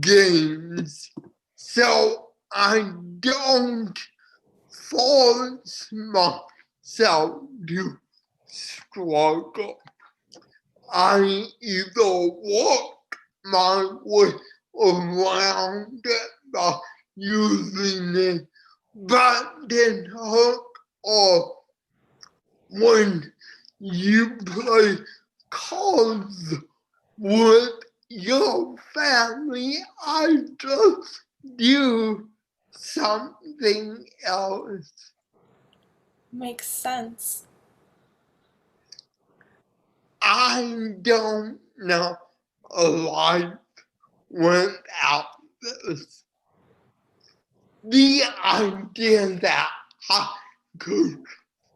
games, so I don't force myself to struggle. I either walk my way around it by using a button hook, or when you play cards with your family, I just do something else. Makes sense. I don't know a life without this. The idea that I could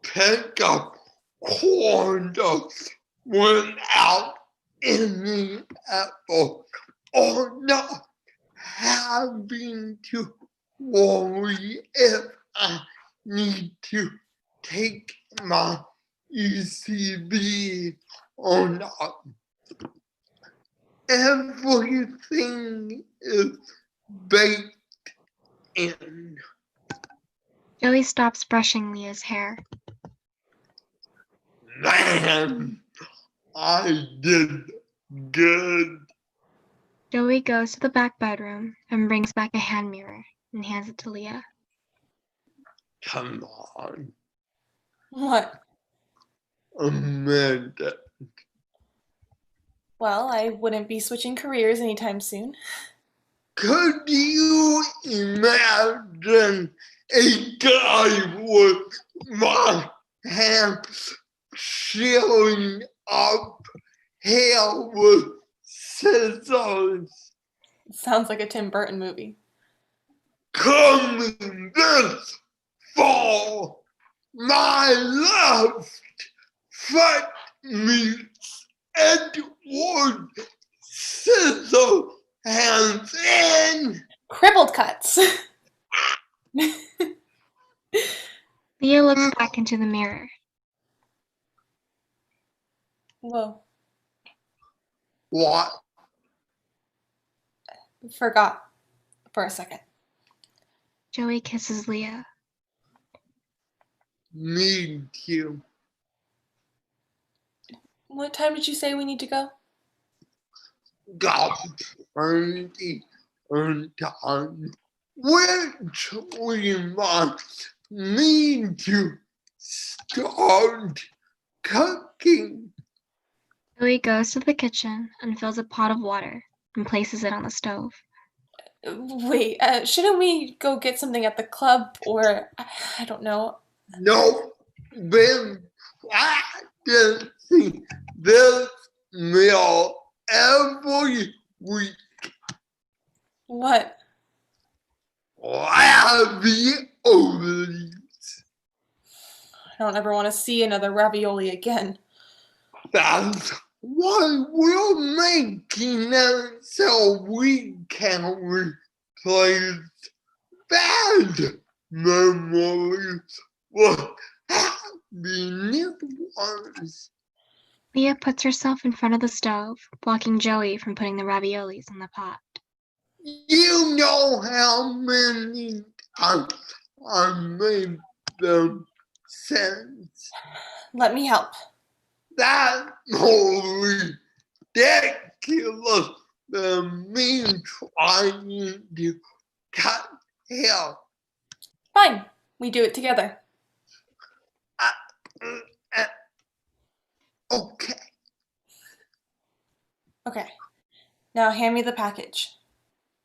pick up quarters without any effort, or not having to worry if I need to take my ECV or not. Everything is baked in. Joey stops brushing Leah's hair. Man, I did good. Joey goes to the back bedroom and brings back a hand mirror and hands it to Leah. Come on, What? Amanda. Well, I wouldn't be switching careers anytime soon. Could you imagine a guy with my hands showing up here with scissors? It sounds like a Tim Burton movie. Coming this fall, my left foot meets Edward Scissor Hands in. Crippled cuts. Leah looks back into the mirror. Whoa. What? Forgot for a second. Joey kisses Leah. Me too. What time did you say we need to go? Got plenty of time, which we must need to start cooking. Joey goes to the kitchen and fills a pot of water and places it on the stove. Wait, shouldn't we go get something at the club, or I don't know? No, been practicing this meal every week. What? Raviolis. I don't ever want to see another ravioli again. That's why we're making it so we can replace bad memories with happy new ones. Leah puts herself in front of the stove, blocking Joey from putting the raviolis in the pot. You know how many times I made them sense. Let me help. That's more ridiculous than me trying to cut hair. Fine. We do it together. Okay. Okay. Now hand me the package.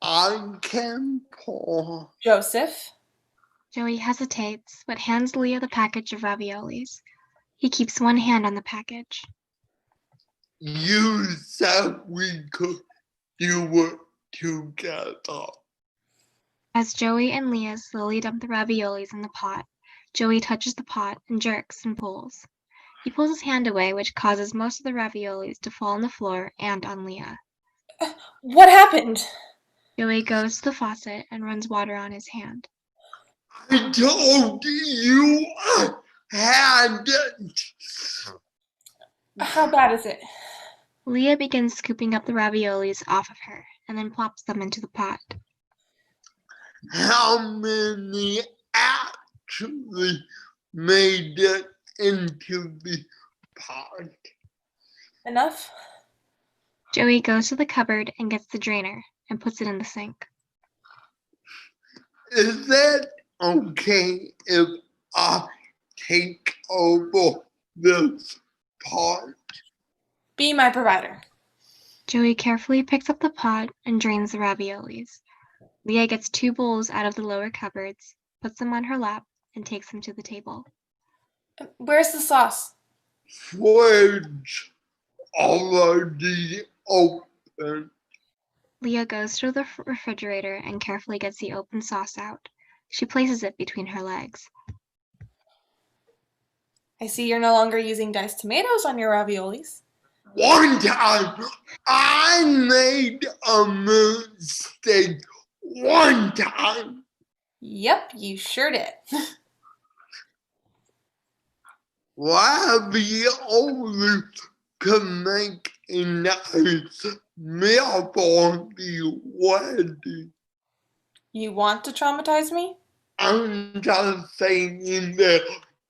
I can pour. Joseph. Joey hesitates, but hands Leah the package of raviolis. He keeps one hand on the package. You said we could do it together. As Joey and Leah slowly dump the raviolis in the pot, Joey touches the pot and jerks and pulls. He pulls his hand away, which causes most of the raviolis to fall on the floor and on Leah. What happened? Joey goes to the faucet and runs water on his hand. I told you I had it. How bad is it? Leah begins scooping up the raviolis off of her and then plops them into the pot. How many actually made it into the pot? Enough? Joey goes to the cupboard and gets the drainer and puts it in the sink. Is that okay if I take over this pot? Be my provider. Joey carefully picks up the pot and drains the raviolis. Leah gets 2 bowls out of the lower cupboards, puts them on her lap, and takes them to the table. Where's the sauce? Fridge already open. Leah goes to the refrigerator and carefully gets the open sauce out. She places it between her legs. I see you're no longer using diced tomatoes on your raviolis. One time, I made a mistake. One time. Yep, you sure did. Ravioli can make a nice meal for the wedding. You want to traumatize me? I'm just saying they're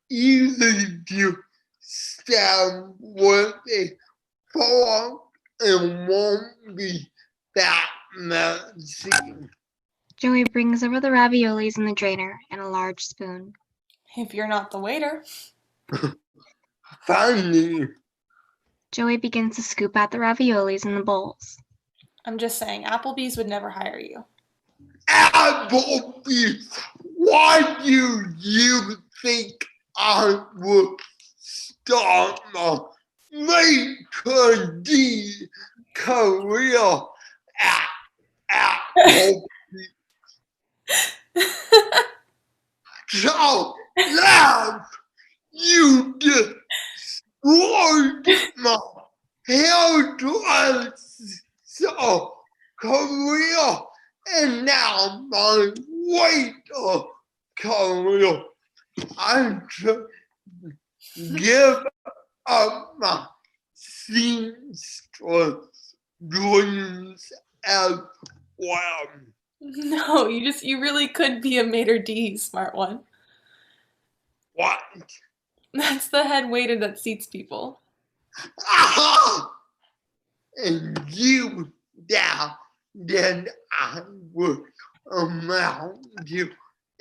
easy to stab with a fork and won't be that messy. Joey brings over the raviolis in the drainer and a large spoon. If you're not the waiter. Funny. Joey begins to scoop out the raviolis in the bowls. I'm just saying, Applebee's would never hire you. Applebee's, why do you think I would start my major D career at Applebee's? So, love, you destroyed my hairdresser career and now my waiter career. I should give up my seamstress dreams as well. No, you really could be a maitre d', smart one. What? That's the head waiter that seats people. Aha! And you now, then I would amount to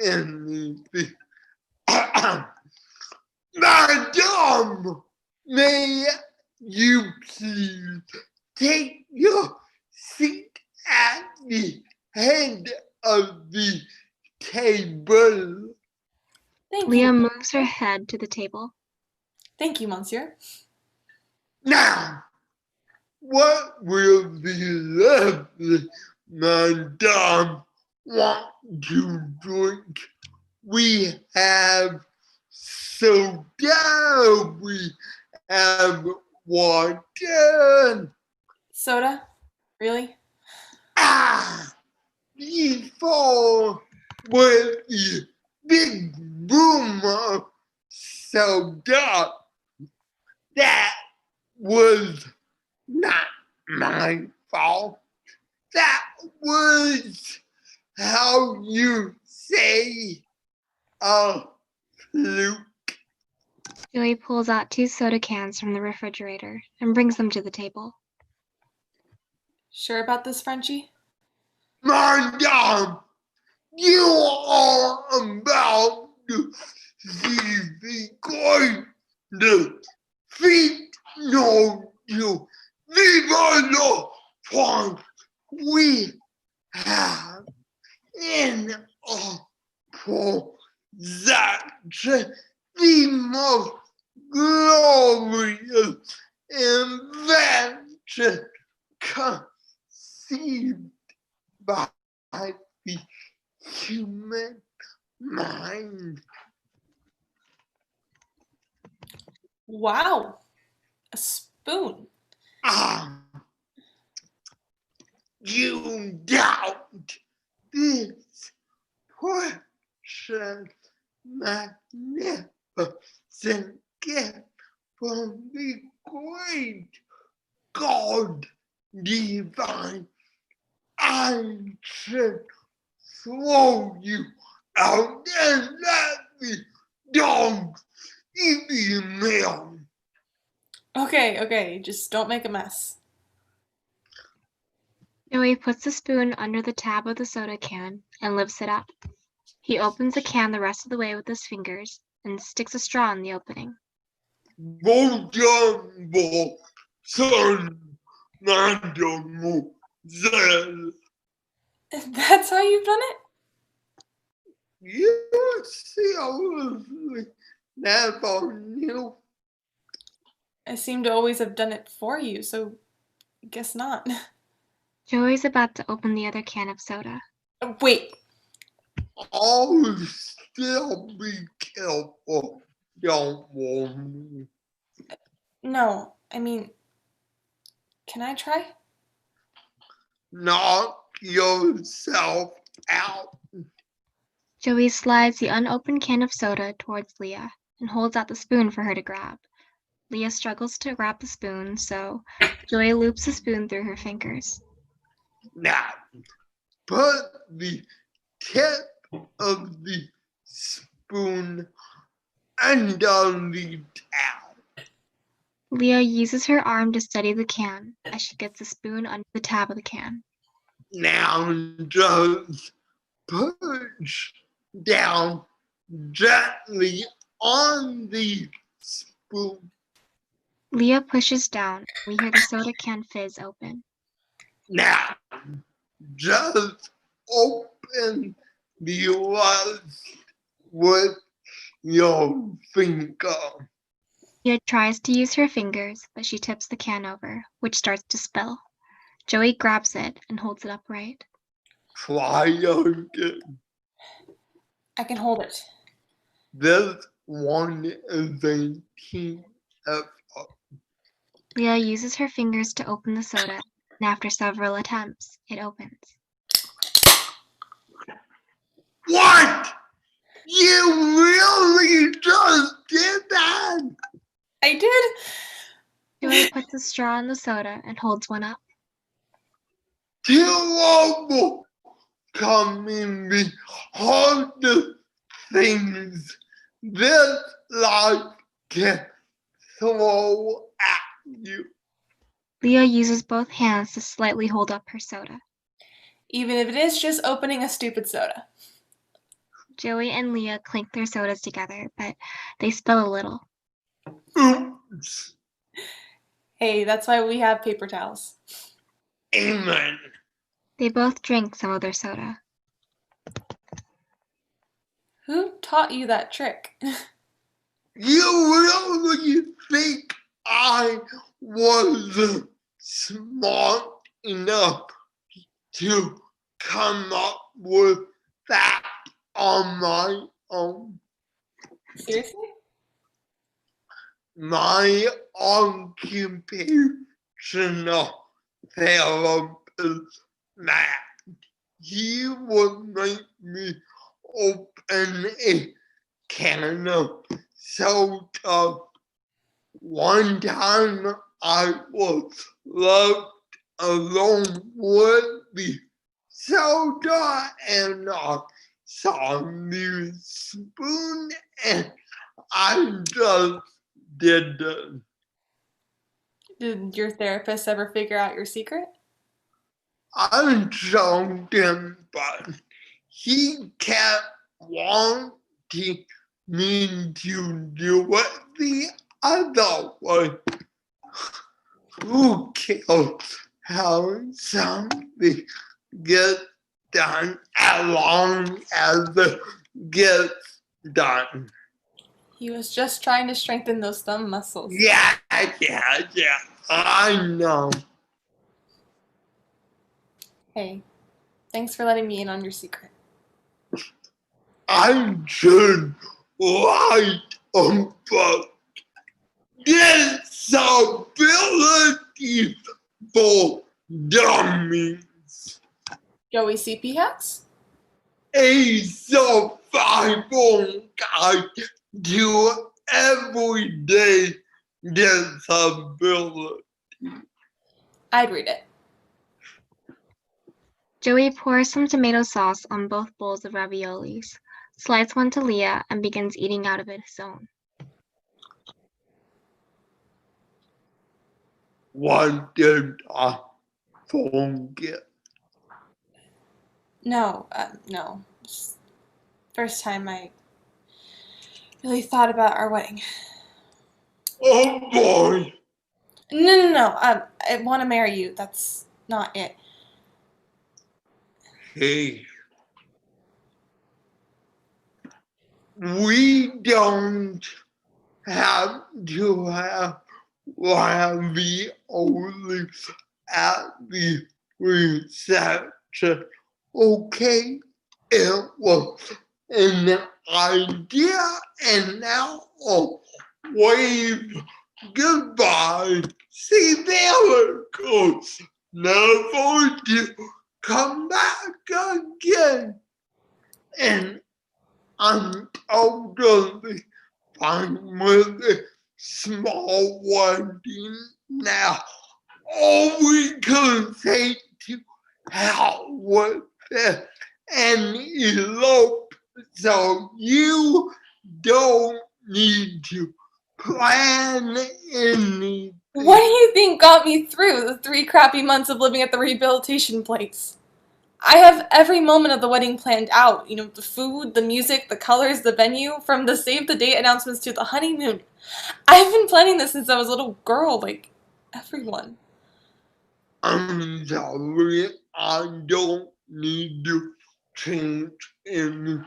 anything. Madam, may you please take your seat at the head of the table. Thank Leah you. moves her head to the table. Thank you, monsieur. Now, what will the lovely madame want to drink? We have soda, we have water. Soda? Really? Before with the big boomer soda, that was not my fault. That was how you say fluke. Joey pulls out 2 soda cans from the refrigerator and brings them to the table. Sure about this, Frenchie? Madame, you are about to see the going to feet no you. Viva la France! We have in a possession the most glorious invention conceived by the human mind. Wow. A spoon. You doubt this precious, magnificent gift from the great God divine. I should throw you out and let the dogs eat the meal. Okay, just don't make a mess. Joey puts the spoon under the tab of the soda can and lifts it up. He opens the can the rest of the way with his fingers and sticks a straw in the opening. Bonjour, son, mademoiselle. That's how you've done it? You seriously never knew. I seem to always have done it for you, so I guess not. Joey's about to open the other can of soda. Wait. I'll still be careful. Don't worry. No, I mean, can I try? Knock yourself out. Joey slides the unopened can of soda towards Leah and holds out the spoon for her to grab. Leah struggles to grab the spoon, so Joey loops the spoon through her fingers. Now, put the tip of the spoon under the towel. Leah uses her arm to steady the can as she gets the spoon under the tab of the can. Now just push down gently on the spoon. Leah pushes down. We hear the soda can fizz open. Now just open the rest with your finger. Leah tries to use her fingers, but she tips the can over, which starts to spill. Joey grabs it and holds it upright. Try again. I can hold it. This one is a team effort. Leah uses her fingers to open the soda, and after several attempts, it opens. What? You really just did that? I did? Joey puts a straw in the soda and holds one up. Terrible coming behind the things this life can throw at you. Leah uses both hands to slightly hold up her soda. Even if it is just opening a stupid soda. Joey and Leah clink their sodas together, but they spill a little. Oops. Hey, that's why we have paper towels. Amen. They both drink some of their soda. Who taught you that trick? You really think I was smart enough to come up with that on my own. Seriously? My occupational therapist, Matt, he would make me open a can of soda. One time I was left alone with the soda and I saw the spoon and I just did it. Did your therapist ever figure out your secret? I showed him, but he kept wanting me to do it the other way. Who cares how something gets done as long as it gets done? He was just trying to strengthen those thumb muscles. Yeah, I know. Hey, thanks for letting me in on your secret. I should write a book. Disability for dummies. Joey CP hacks? A survival guide to everyday disability. I'd read it. Joey pours some tomato sauce on both bowls of raviolis, slides one to Leah, and begins eating out of it his own. What did I forget? No. Just first time I really thought about our wedding. Oh boy! No. I want to marry you. That's not it. Hey. We don't have to have ravioli at the reception. Okay, it was an idea, and now I'll wave goodbye. See, there it goes. Never to come back again. And I'm totally fine with a small wedding now. All we can say to hell with it and elope, so you don't need to plan anything. What do you think got me through the 3 crappy months of living at the rehabilitation place? I have every moment of the wedding planned out. You know, the food, the music, the colors, the venue, from the save the date announcements to the honeymoon. I've been planning this since I was a little girl, like everyone. I'm sorry, I don't need to change any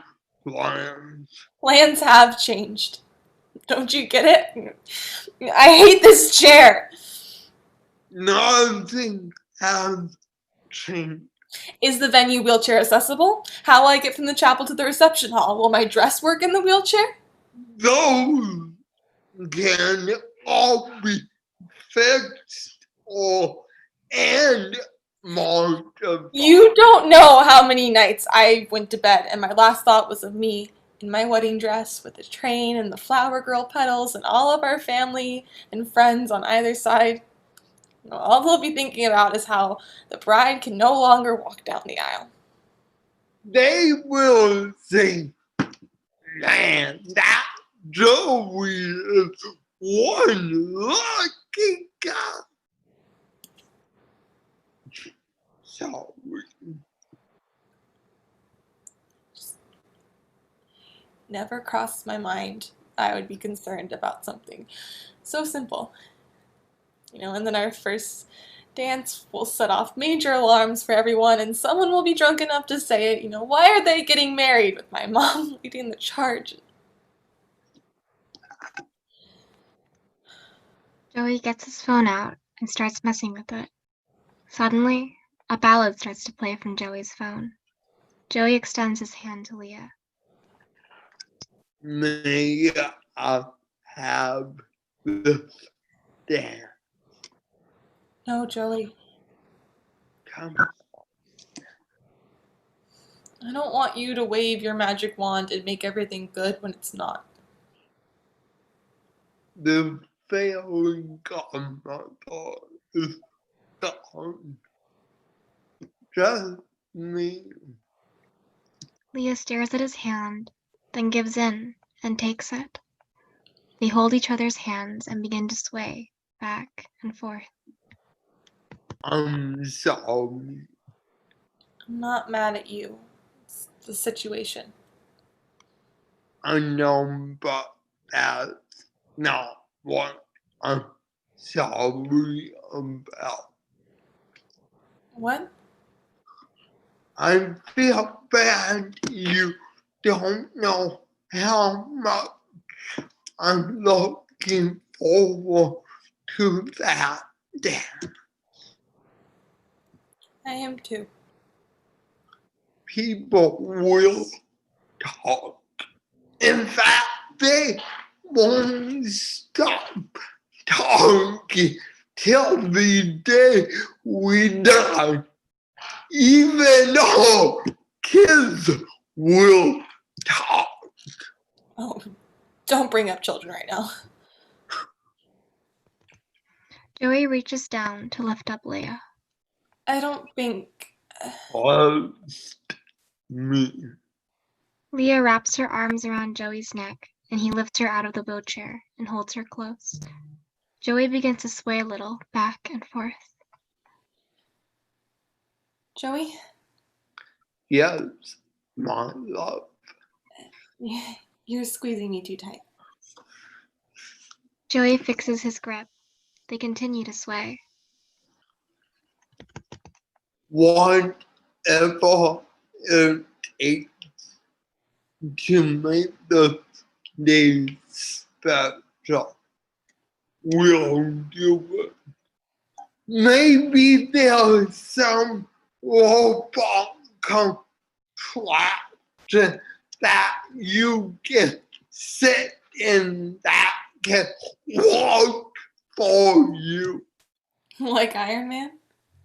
plans. Plans have changed. Don't you get it? I hate this chair. Nothing has changed. Is the venue wheelchair accessible? How will I get from the chapel to the reception hall? Will my dress work in the wheelchair? Those can all be fixed and modified. You don't know how many nights I went to bed and my last thought was of me in my wedding dress with the train and the flower girl petals and all of our family and friends on either side. All they'll be thinking about is how the bride can no longer walk down the aisle. They will think, man, that Joey is one lucky guy. Sorry. Never crossed my mind I would be concerned about something so simple. And then our first dance will set off major alarms for everyone, and someone will be drunk enough to say it. Why are they getting married with my mom leading the charge? Joey gets his phone out and starts messing with it. Suddenly, a ballad starts to play from Joey's phone. Joey extends his hand to Leah. May I have this dance? No, Joey. Come. I don't want you to wave your magic wand and make everything good when it's not. The failing godmother is gone. Just me. Leah stares at his hand, then gives in and takes it. They hold each other's hands and begin to sway back and forth. I'm sorry. I'm not mad at you. It's the situation. I know, but that's not what I'm sorry about. What? I feel bad you don't know how much I'm looking forward to that dance. I am too. People will talk. In fact, they won't stop talking till the day we die. Even though kids will talk. Oh, don't bring up children right now. Joey reaches down to lift up Leah. I don't think... Trust me. Leah wraps her arms around Joey's neck, and he lifts her out of the wheelchair and holds her close. Joey begins to sway a little back and forth. Joey? Yes, my love. You're squeezing me too tight. Joey fixes his grip. They continue to sway. Whatever it takes to make the day special, we'll do it. Maybe there's some robot contraption that you can sit in that can work for you. Like Iron Man?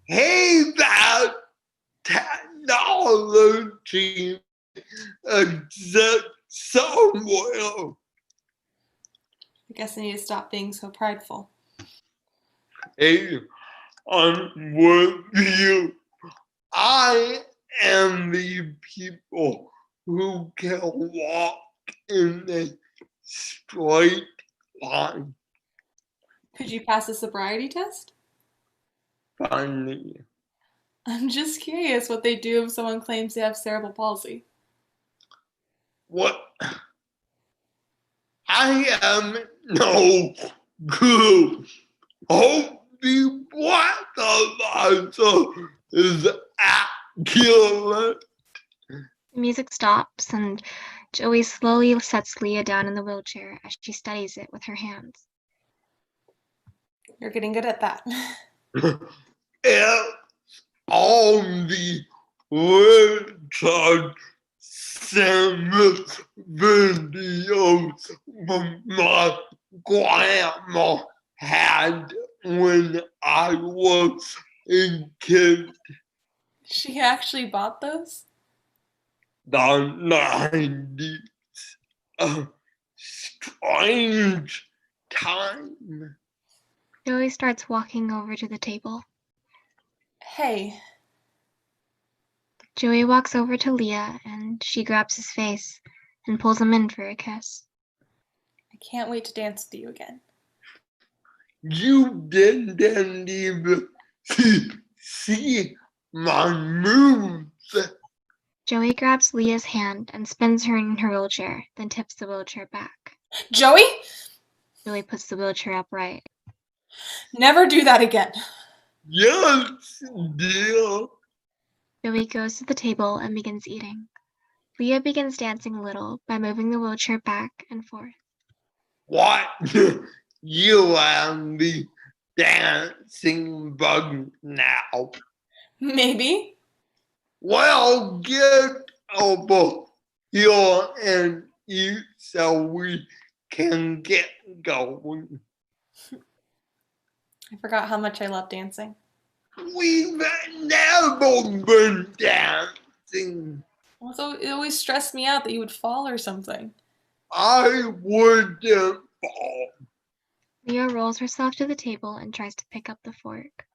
Hey, that technology exists somewhere. I guess I need to stop being so prideful. Hey, I'm with you. I am the people who can walk in a straight line. Could you pass a sobriety test? Funny. I'm just curious what they do if someone claims they have cerebral palsy. What? I am no good. Hope the breathalyzer is accurate. The music stops, and Joey slowly sets Leah down in the wheelchair as she steadies it with her hands. You're getting good at that. It's on the Richard Simmons videos my grandma had when I was a kid. She actually bought those? The 90s. A strange time. Joey starts walking over to the table. Hey. Joey walks over to Leah, and she grabs his face and pulls him in for a kiss. I can't wait to dance with you again. You didn't even see my moves. Joey grabs Leah's hand and spins her in her wheelchair, then tips the wheelchair back. Joey? Joey puts the wheelchair upright. Never do that again. Yes, dear. Joey goes to the table and begins eating. Leah begins dancing a little by moving the wheelchair back and forth. What? You and the dancing bug now. Maybe. Well, get over here and eat so we can get going. I forgot how much I love dancing. We've never been dancing. Also, it always stressed me out that you would fall or something. I wouldn't fall. Leah rolls herself to the table and tries to pick up the fork.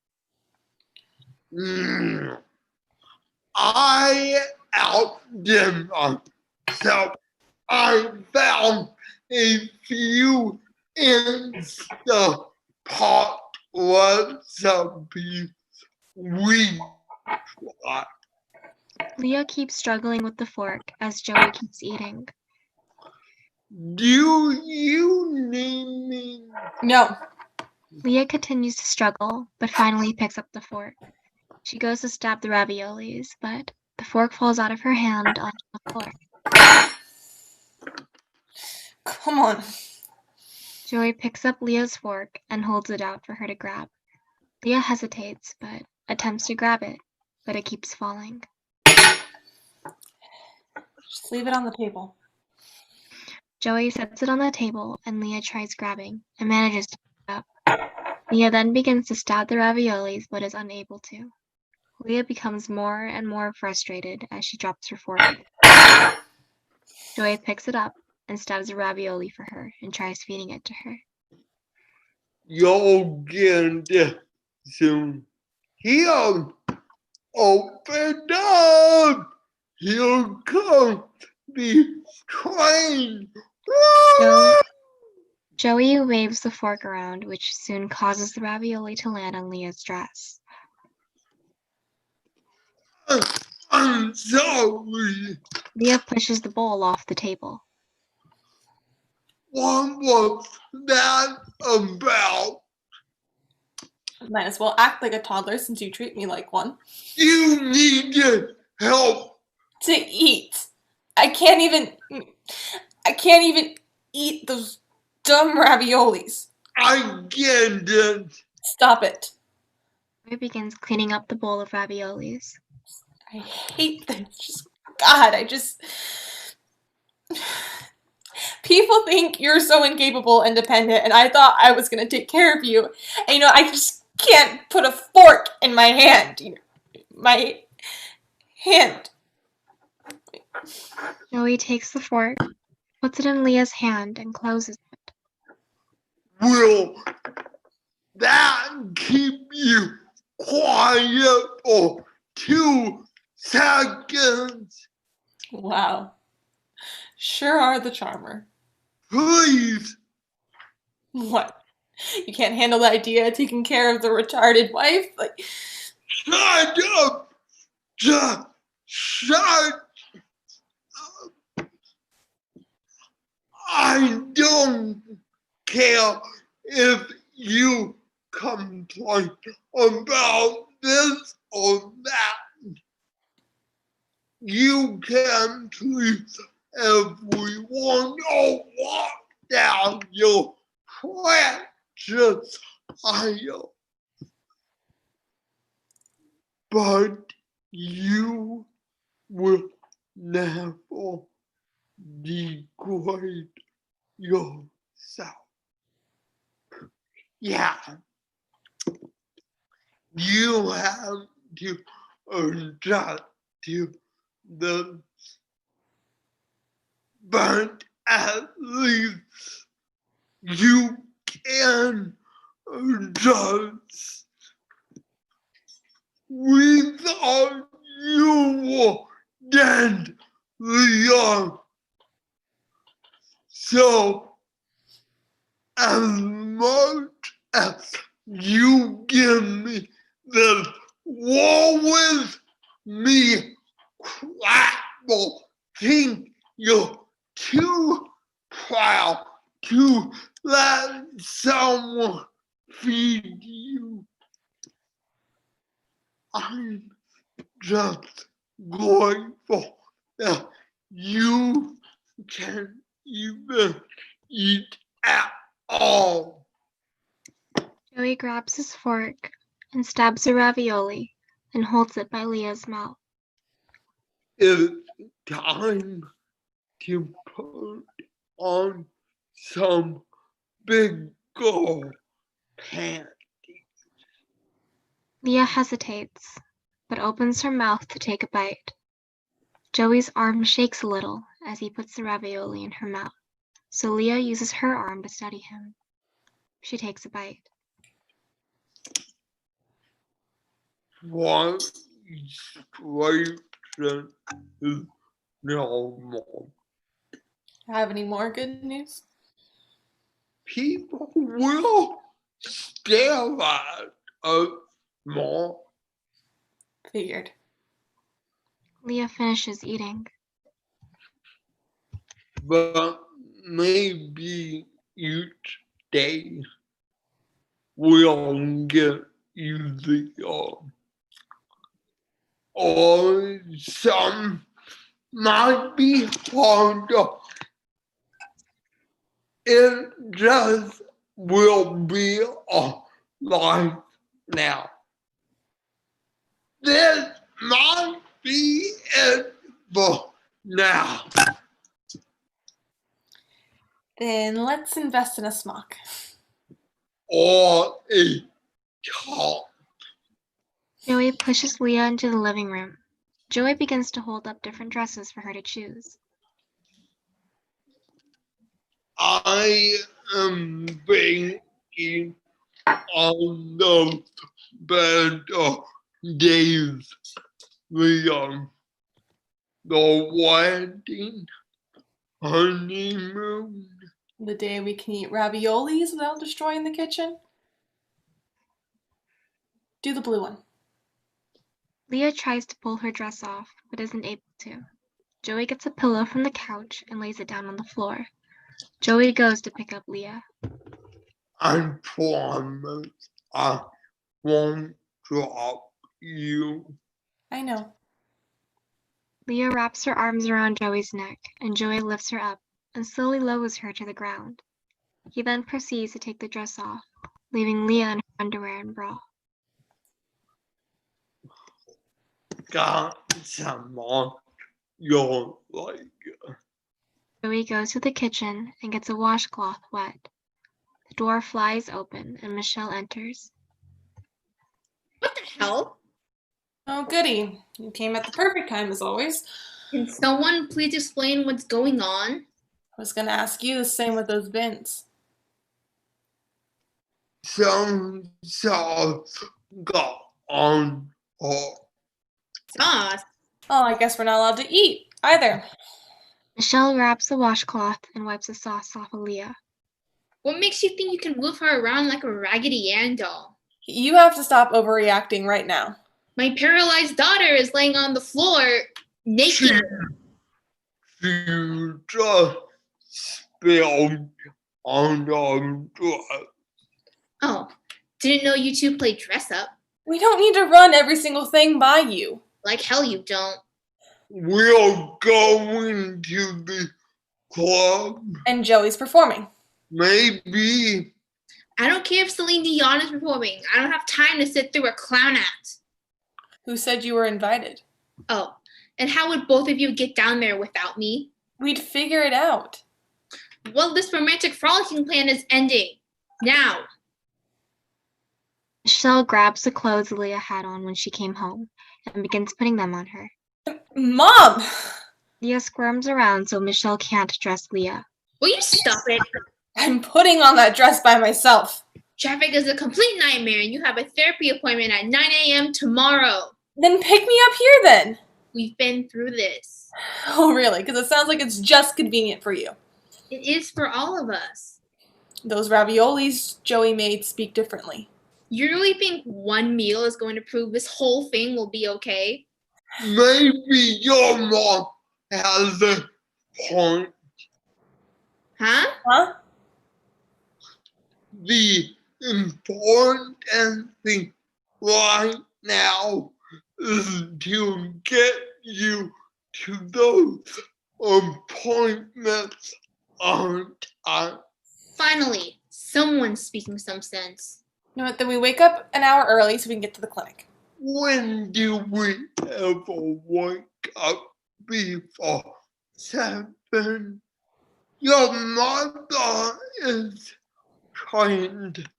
I outdid myself. I found a few Instapot recipes we tried. Leah keeps struggling with the fork as Joey keeps eating. Do you need me? No. Leah continues to struggle, but finally picks up the fork. She goes to stab the raviolis, but the fork falls out of her hand onto the floor. Come on. Joey picks up Leah's fork and holds it out for her to grab. Leah hesitates, but attempts to grab it, but it keeps falling. Just leave it on the table. Joey sets it on the table, and Leah tries grabbing and manages to pick it up. Leah then begins to stab the raviolis, but is unable to. Leah becomes more and more frustrated as she drops her fork. Joey picks it up and stabs a ravioli for her and tries feeding it to her. You'll get it soon. Here, open up. Here comes the train. Joey waves the fork around, which soon causes the ravioli to land on Leah's dress. I'm sorry. Leah pushes the bowl off the table. What was that about? Might as well act like a toddler since you treat me like one. You needed help. To eat. I can't even eat those dumb raviolis. I get it. Stop it. Joey begins cleaning up the bowl of raviolis. I hate this. God, people think you're so incapable and dependent, and I thought I was going to take care of you. And I just can't put a fork in my hand. My hand. Joey takes the fork, puts it in Leah's hand, and closes it. Will that keep you quiet for 2 seconds? Wow. Sure are the charmer. Please. What? You can't handle the idea of taking care of the retarded wife? Shut up. Just shut up. I don't care if you complain about this or that. You can treat everyone or walk down your precious aisle. But you will never degrade yourself. Yeah. You have to adjust to the, but at least you can adjust. We thought you were dead, Leah. So, as much as you give me the war with me, crapple, think you're too proud to let someone feed you. I'm just grateful that you can even eat at all. Joey grabs his fork and stabs a ravioli and holds it by Leah's mouth. It's time to put on some big girl pants. Leah hesitates, but opens her mouth to take a bite. Joey's arm shakes a little as he puts the ravioli in her mouth, so Leah uses her arm to steady him. She takes a bite. What situation is normal? Have any more good news? People will stare at us more. Figured. Leah finishes eating. But maybe each day we'll get easier. Or some might be harder. It just will be a life now. This might be it for now. Then let's invest in a smock. Or a top. Joey pushes Leah into the living room. Joey begins to hold up different dresses for her to choose. I am thinking on the better days, Leah. The wedding, honeymoon. The day we can eat raviolis without destroying the kitchen. Do the blue one. Leah tries to pull her dress off, but isn't able to. Joey gets a pillow from the couch and lays it down on the floor. Joey goes to pick up Leah. I promise I won't drop you. I know. Leah wraps her arms around Joey's neck, and Joey lifts her up and slowly lowers her to the ground. He then proceeds to take the dress off, leaving Leah in her underwear and bra. Got some on your leg. Joey goes to the kitchen and gets a washcloth wet. The door flies open and Michelle enters. What the hell? Oh, goody. You came at the perfect time, as always. Can someone please explain what's going on? I was going to ask you the same with those bins. Some sauce got on her. Sauce. Oh, I guess we're not allowed to eat either. Michelle grabs the washcloth and wipes the sauce off of Leah. What makes you think you can move her around like a Raggedy Ann doll? You have to stop overreacting right now. My paralyzed daughter is laying on the floor naked. She just spilled on the dress. Oh, didn't know you two played dress up. We don't need to run every single thing by you. Like hell you don't. We're going to the club. And Joey's performing. Maybe. I don't care if Celine Dion is performing. I don't have time to sit through a clown act. Who said you were invited? Oh, and how would both of you get down there without me? We'd figure it out. Well, this romantic frolicking plan is ending. Now. Michelle grabs the clothes Leah had on when she came home and begins putting them on her. Mom! Leah squirms around so Michelle can't dress Leah. Will you stop it? I'm putting on that dress by myself. Traffic is a complete nightmare and you have a therapy appointment at 9 a.m. tomorrow. Then pick me up here then. We've been through this. Oh, really? Because it sounds like it's just convenient for you. It is for all of us. Those raviolis Joey made speak differently. You really think one meal is going to prove this whole thing will be okay? Maybe your mom has a point. Huh? Huh? The important thing right now is to get you to those appointments on time. Finally, someone's speaking some sense. You know what? Then we wake up an hour early so we can get to the clinic. When do we ever wake up before 7? Your mother is trained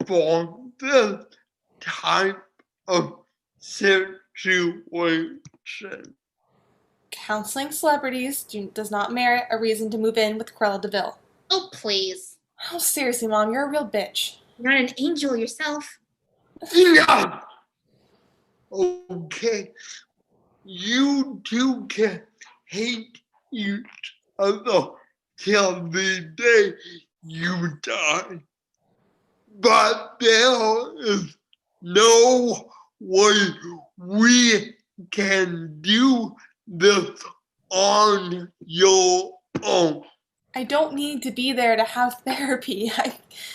for this type of situation. Counseling celebrities does not merit a reason to move in with Cruella DeVille. Oh, please. Oh, seriously, Mom, you're a real bitch. You're not an angel yourself. Enough! Okay, you two can hate each other till the day you die. But there is no way we can do this on your own. I don't need to be there to have therapy.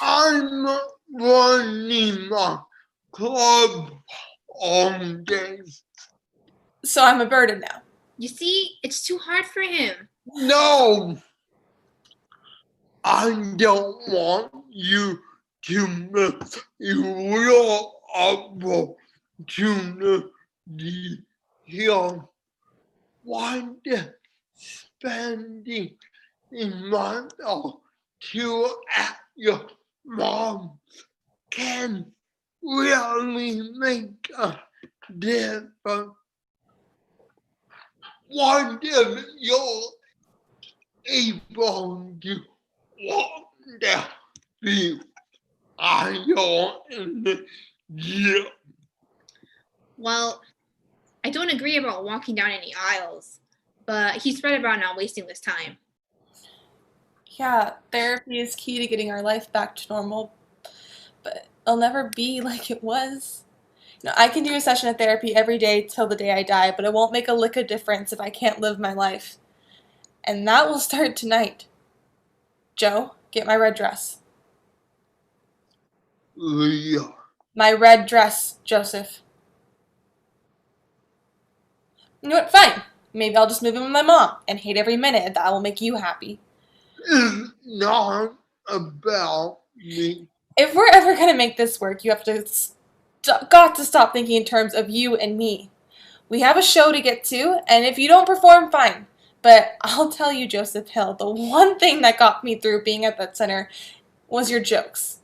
I'm running my club all day. So I'm a burden now. You see, it's too hard for him. No! I don't want you to miss a real opportunity here. One day, spending a month or two at your mom can really make a difference. What if you're able to walk down the aisle in the gym? Well, I don't agree about walking down any aisles, but he's right about not wasting this time. Yeah, therapy is key to getting our life back to normal, but it'll never be like it was. You know, I can do a session of therapy every day till the day I die, but it won't make a lick of difference if I can't live my life. And that will start tonight. Joe, get my red dress. Leah. My red dress, Joseph. You know what? Fine. Maybe I'll just move in with my mom and hate every minute. That will make you happy. It's not about me. If we're ever going to make this work, you have to got to stop thinking in terms of you and me. We have a show to get to, and if you don't perform, fine. But I'll tell you, Joseph Hill, the one thing that got me through being at that center was your jokes.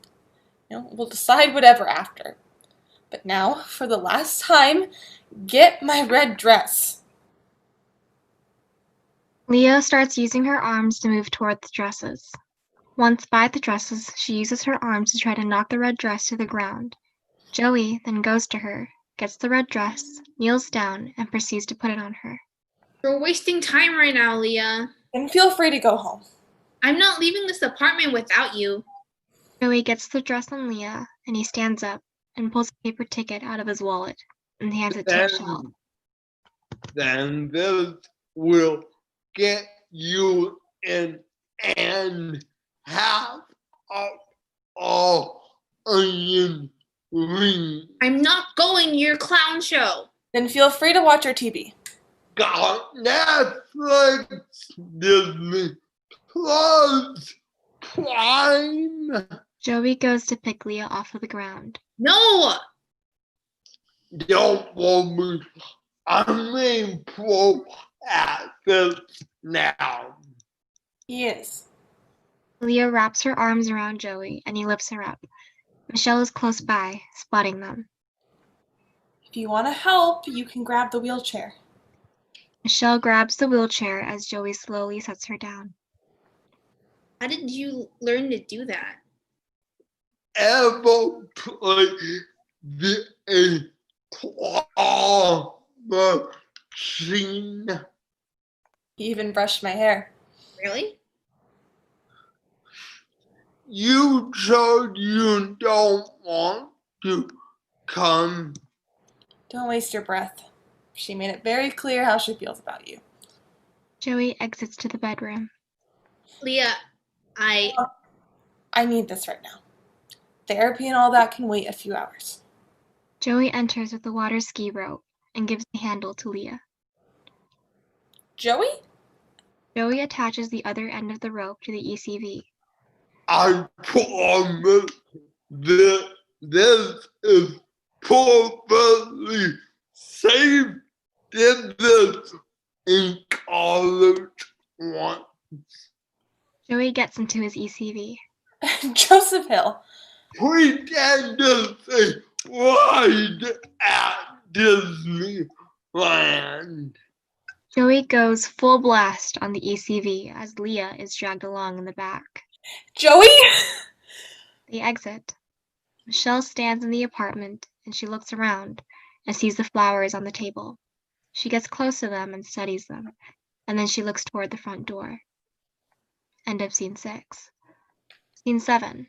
You know, we'll decide whatever after. But now, for the last time, get my red dress. Leah starts using her arms to move toward the dresses. Once by the dresses, she uses her arms to try to knock the red dress to the ground. Joey then goes to her, gets the red dress, kneels down, and proceeds to put it on her. You're wasting time right now, Leah. And feel free to go home. I'm not leaving this apartment without you. Joey gets the dress on Leah, and he stands up and pulls a paper ticket out of his wallet and hands it to Michelle. Then this will get you in and half of all onion ring. I'm not going to your clown show. Then feel free to watch your TV. Got Netflix, Disney Plus, Prime. Joey goes to pick Leah off of the ground. No! Don't worry, I'm a pro at this now. He is. Leah wraps her arms around Joey, and he lifts her up. Michelle is close by, spotting them. If you want to help, you can grab the wheelchair. Michelle grabs the wheelchair as Joey slowly sets her down. How did you learn to do that? Ever play the claw machine? He even brushed my hair. Really? You said you don't want to come. Don't waste your breath. She made it very clear how she feels about you. Joey exits to the bedroom. Leah, I need this right now. Therapy and all that can wait a few hours. Joey enters with the water ski rope and gives the handle to Leah. Joey? Joey attaches the other end of the rope to the ECV. I promise this This is perfectly safe. Did this in college once. Joey gets into his ECV. Joseph Hill. Pretend to say ride at Disneyland. Joey goes full blast on the ECV as Leah is dragged along in the back. Joey? They exit. Michelle stands in the apartment and she looks around and sees the flowers on the table. She gets close to them and studies them, and then she looks toward the front door. End of scene 6. Scene 7.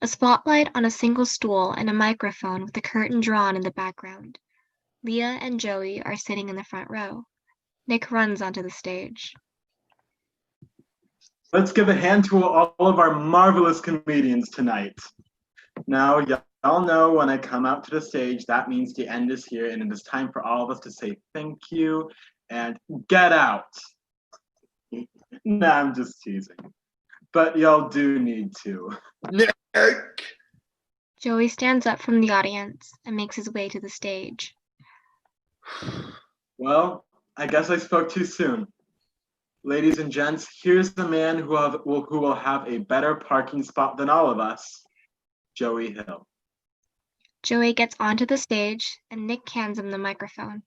A spotlight on a single stool and a microphone with a curtain drawn in the background. Leah and Joey are sitting in the front row. Nick runs onto the stage. Let's give a hand to all of our marvelous comedians tonight. Now, y'all know when I come out to the stage, that means the end is here, and it is time for all of us to say thank you and get out. Nah, I'm just teasing. But y'all do need to. Nick. Joey stands up from the audience and makes his way to the stage. Well, I guess I spoke too soon. Ladies and gents, here's the man who will have a better parking spot than all of us, Joey Hill. Joey gets onto the stage and Nick hands him the microphone.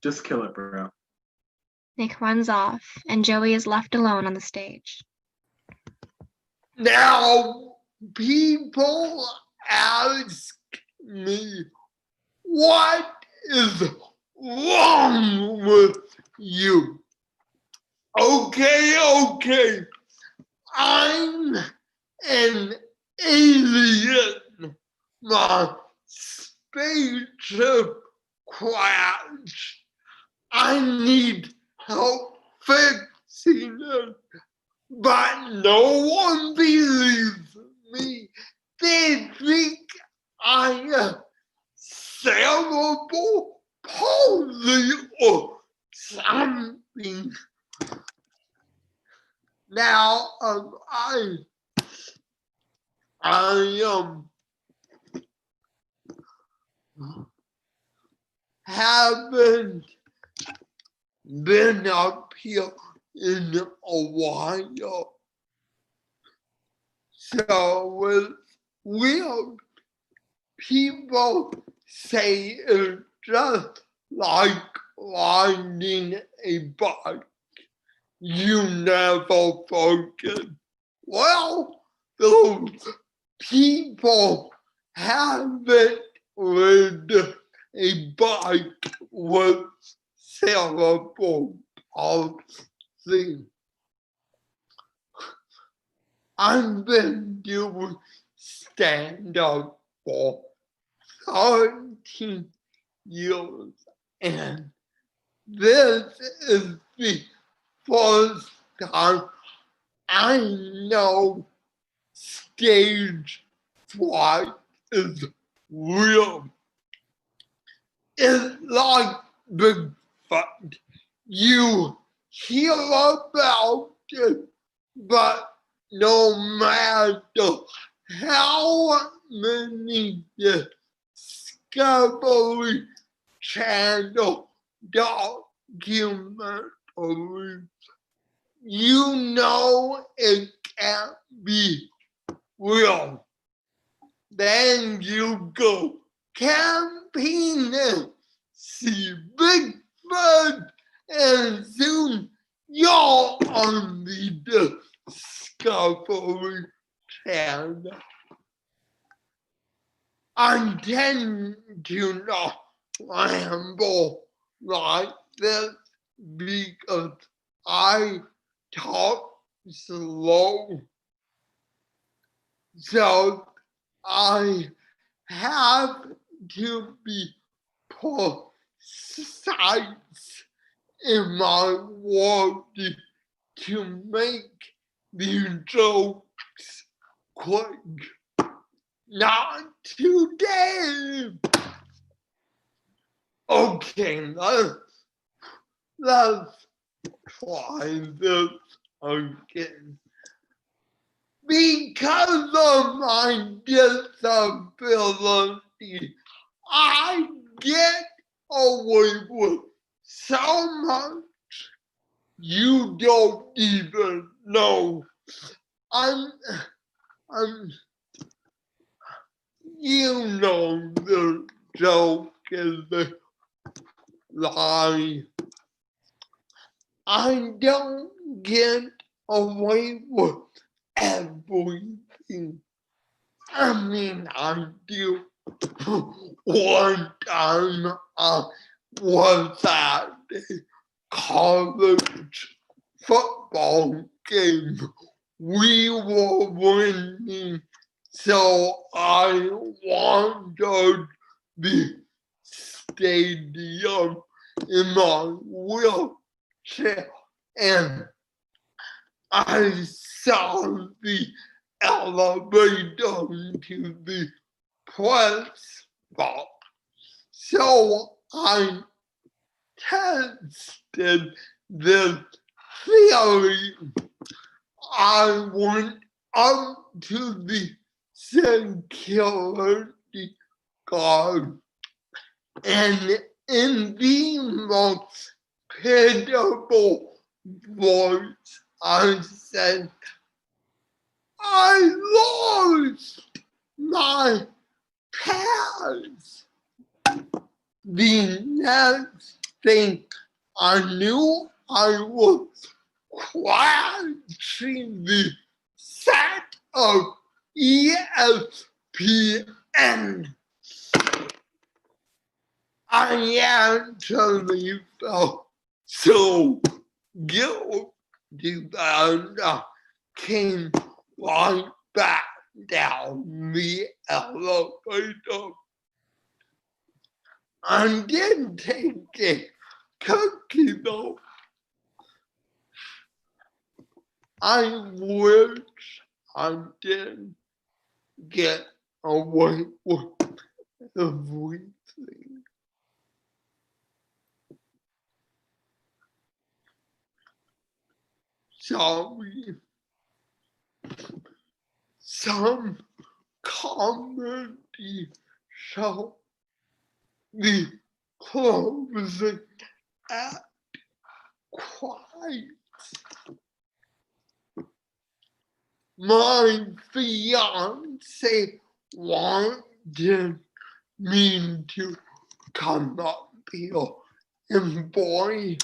Just kill it, bro. Nick runs off and Joey is left alone on the stage. Now, people ask me, what is wrong with you? Okay, I'm an alien. My spaceship crashed. I need help fixing it. But no one believes me. They think I am cerebral palsy or something. Now, I haven't been up here in a while. So it's weird. People say it's just like riding a bike. You never forget. Well, those people haven't ridden a bike with cerebral palsy. I've been doing stand-up for 13 years, and this is the first time I know stage fright is real. It's like Bigfoot. You hear about it, but no matter how many Discovery Channel documentaries, you know it can't be real. Then you go camping and see Bigfoot, and soon you're on the Discovery Channel. I tend to not ramble like this because I talk slow. So I have to be precise in my wording to make the jokes quick. Not today. Okay, let's try this again. because of my disability, I get away with so much you don't even know. You know the joke is the lie. I don't get away with everything. I mean, I do. One time I was at a college football game. We were winning, so I wandered the stadium in my wheelchair, and I saw the elevator to the press box. So I tested this theory. I went up to the security guard, and in the most pitiable voice, I said, I lost my pass. The next thing I knew, I was crashing the set of ESPN. I actually felt so guilty that I came right back down the elevator. I did take a cookie though. I wish I did get away with everything. Sorry. Some comedy show the closing act quiet. My fiance wanted me to come up here, and boy,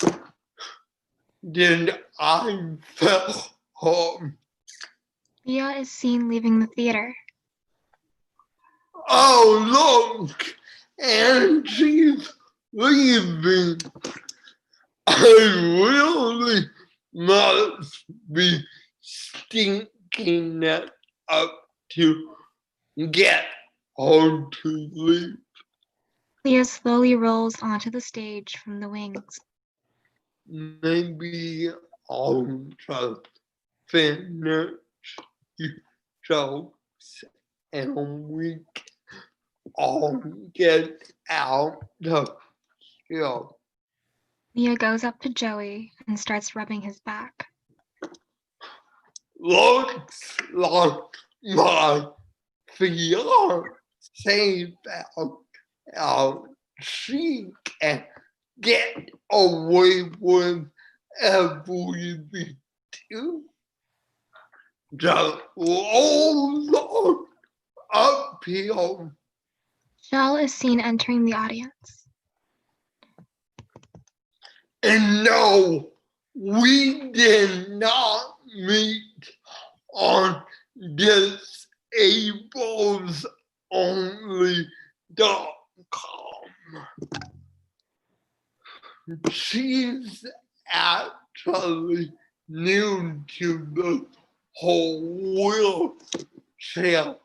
did I feel home. Leah is seen leaving the theater. Oh, look, and she's leaving. I really must be stinking it up to get her to leave. Leah slowly rolls onto the stage from the wings. Maybe I'll just finish your jokes and we all get out of here. Leah goes up to Joey and starts rubbing his back. Looks like my fiance found out she can get away with everything too. Just roll on up here. Shell is seen entering the audience. And no, we did not meet on disablesonly.com. She's actually new to the whole wheelchair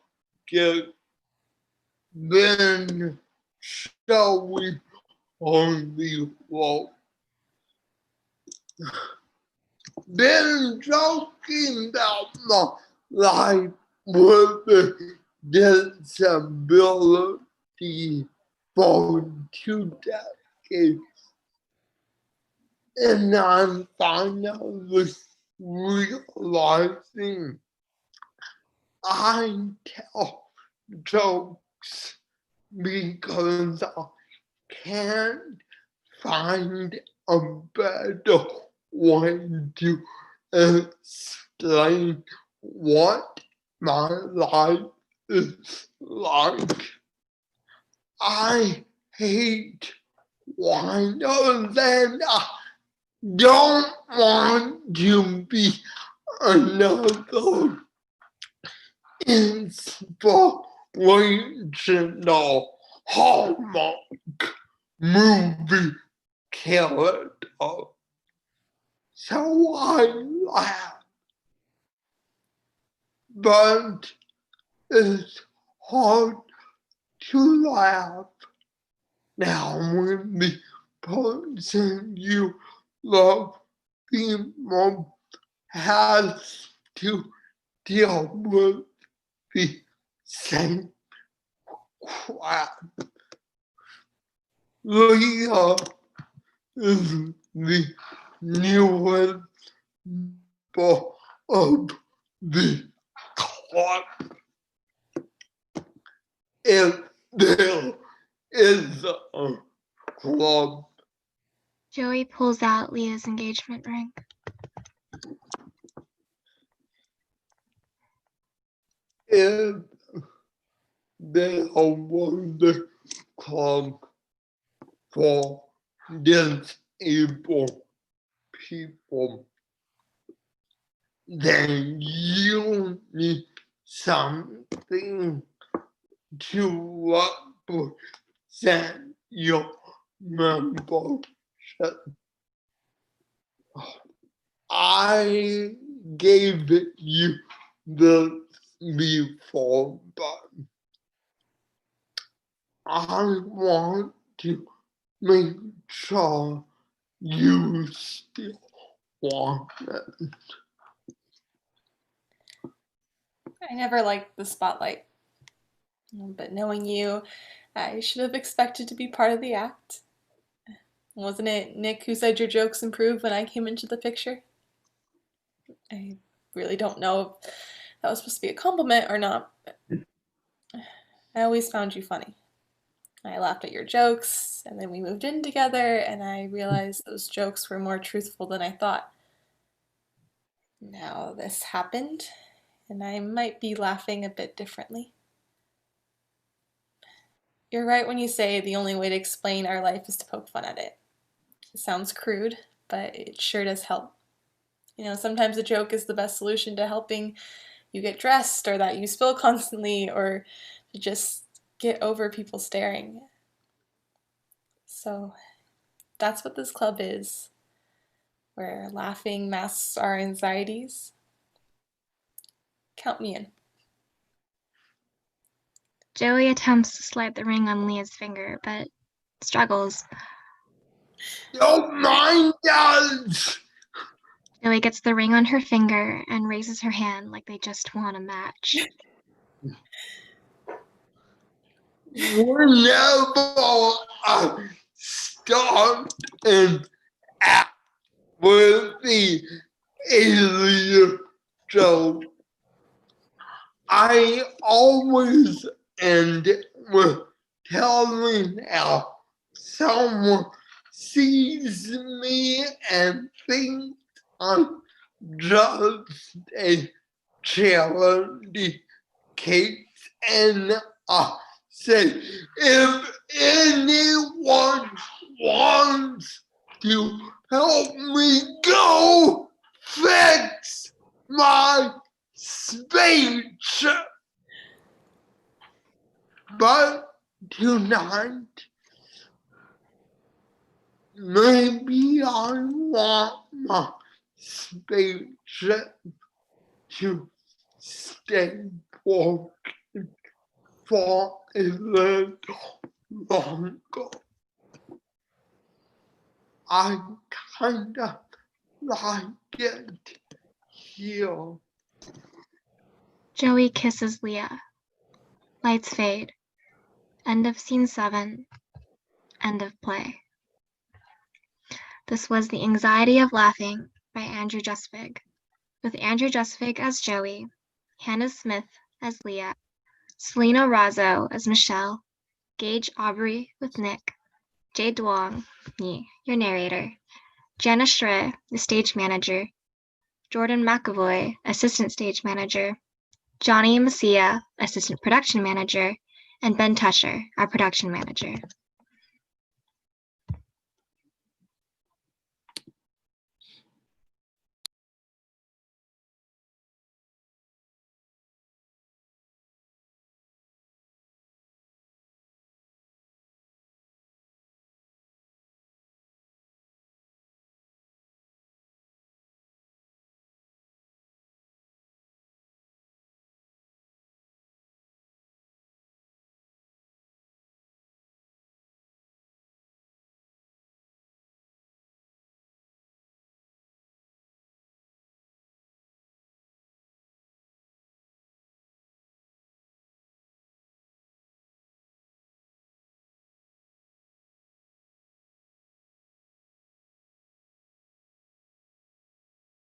gig. Then shall we on the wall? Been joking about my life with the disability for 2 decades. And I'm finally realizing I tell jokes because I can't find a better way to explain what my life is like. I hate winos and I don't want to be another inspirational Hallmark movie character. So I laugh, but it's hard to laugh now when the person you love the most has to deal with the same crap. Leah is the newest member of the club. If there is a club, Joey pulls out Leah's engagement ring. if there was a club for disabled people, then you need something to represent your membership. I gave you the before, but I want to make sure you still want it. I never liked the spotlight, but knowing you, I should have expected to be part of the act. Wasn't it Nick who said your jokes improved when I came into the picture? I really don't know if that was supposed to be a compliment or not. I always found you funny. I laughed at your jokes, and then we moved in together, and I realized those jokes were more truthful than I thought. Now this happened, and I might be laughing a bit differently. You're right when you say the only way to explain our life is to poke fun at it. It sounds crude, but it sure does help. Sometimes a joke is the best solution to helping you get dressed, or that you spill constantly, or to just get over people staring. So that's what this club is, where laughing masks our anxieties. Count me in. Joey attempts to slide the ring on Leah's finger, but struggles. Don't mind us! Joey gets the ring on her finger and raises her hand like they just won a match. Whenever I start an act with the alien joke, I always end with telling how someone sees me and thinks I'm just a charity case, and I say, if anyone wants to help me go fix my speech. But tonight, maybe I want my speech to stay broken for a little longer. I kinda like it here. Joey kisses Leah. Lights fade. End of scene 7. End of play. This was The Anxiety of Laughing by Andrew Justvig, with Andrew Justvig as Joey, Hannah Smith as Leah, Selena Razo as Michelle, Gage Awbrey with Nick, Jade Duong, me, your narrator, Jenna Hsueh, the stage manager, Jordyn McEvoy, assistant stage manager, Johnny Macias, assistant production manager, and Ben Tusher, our production manager.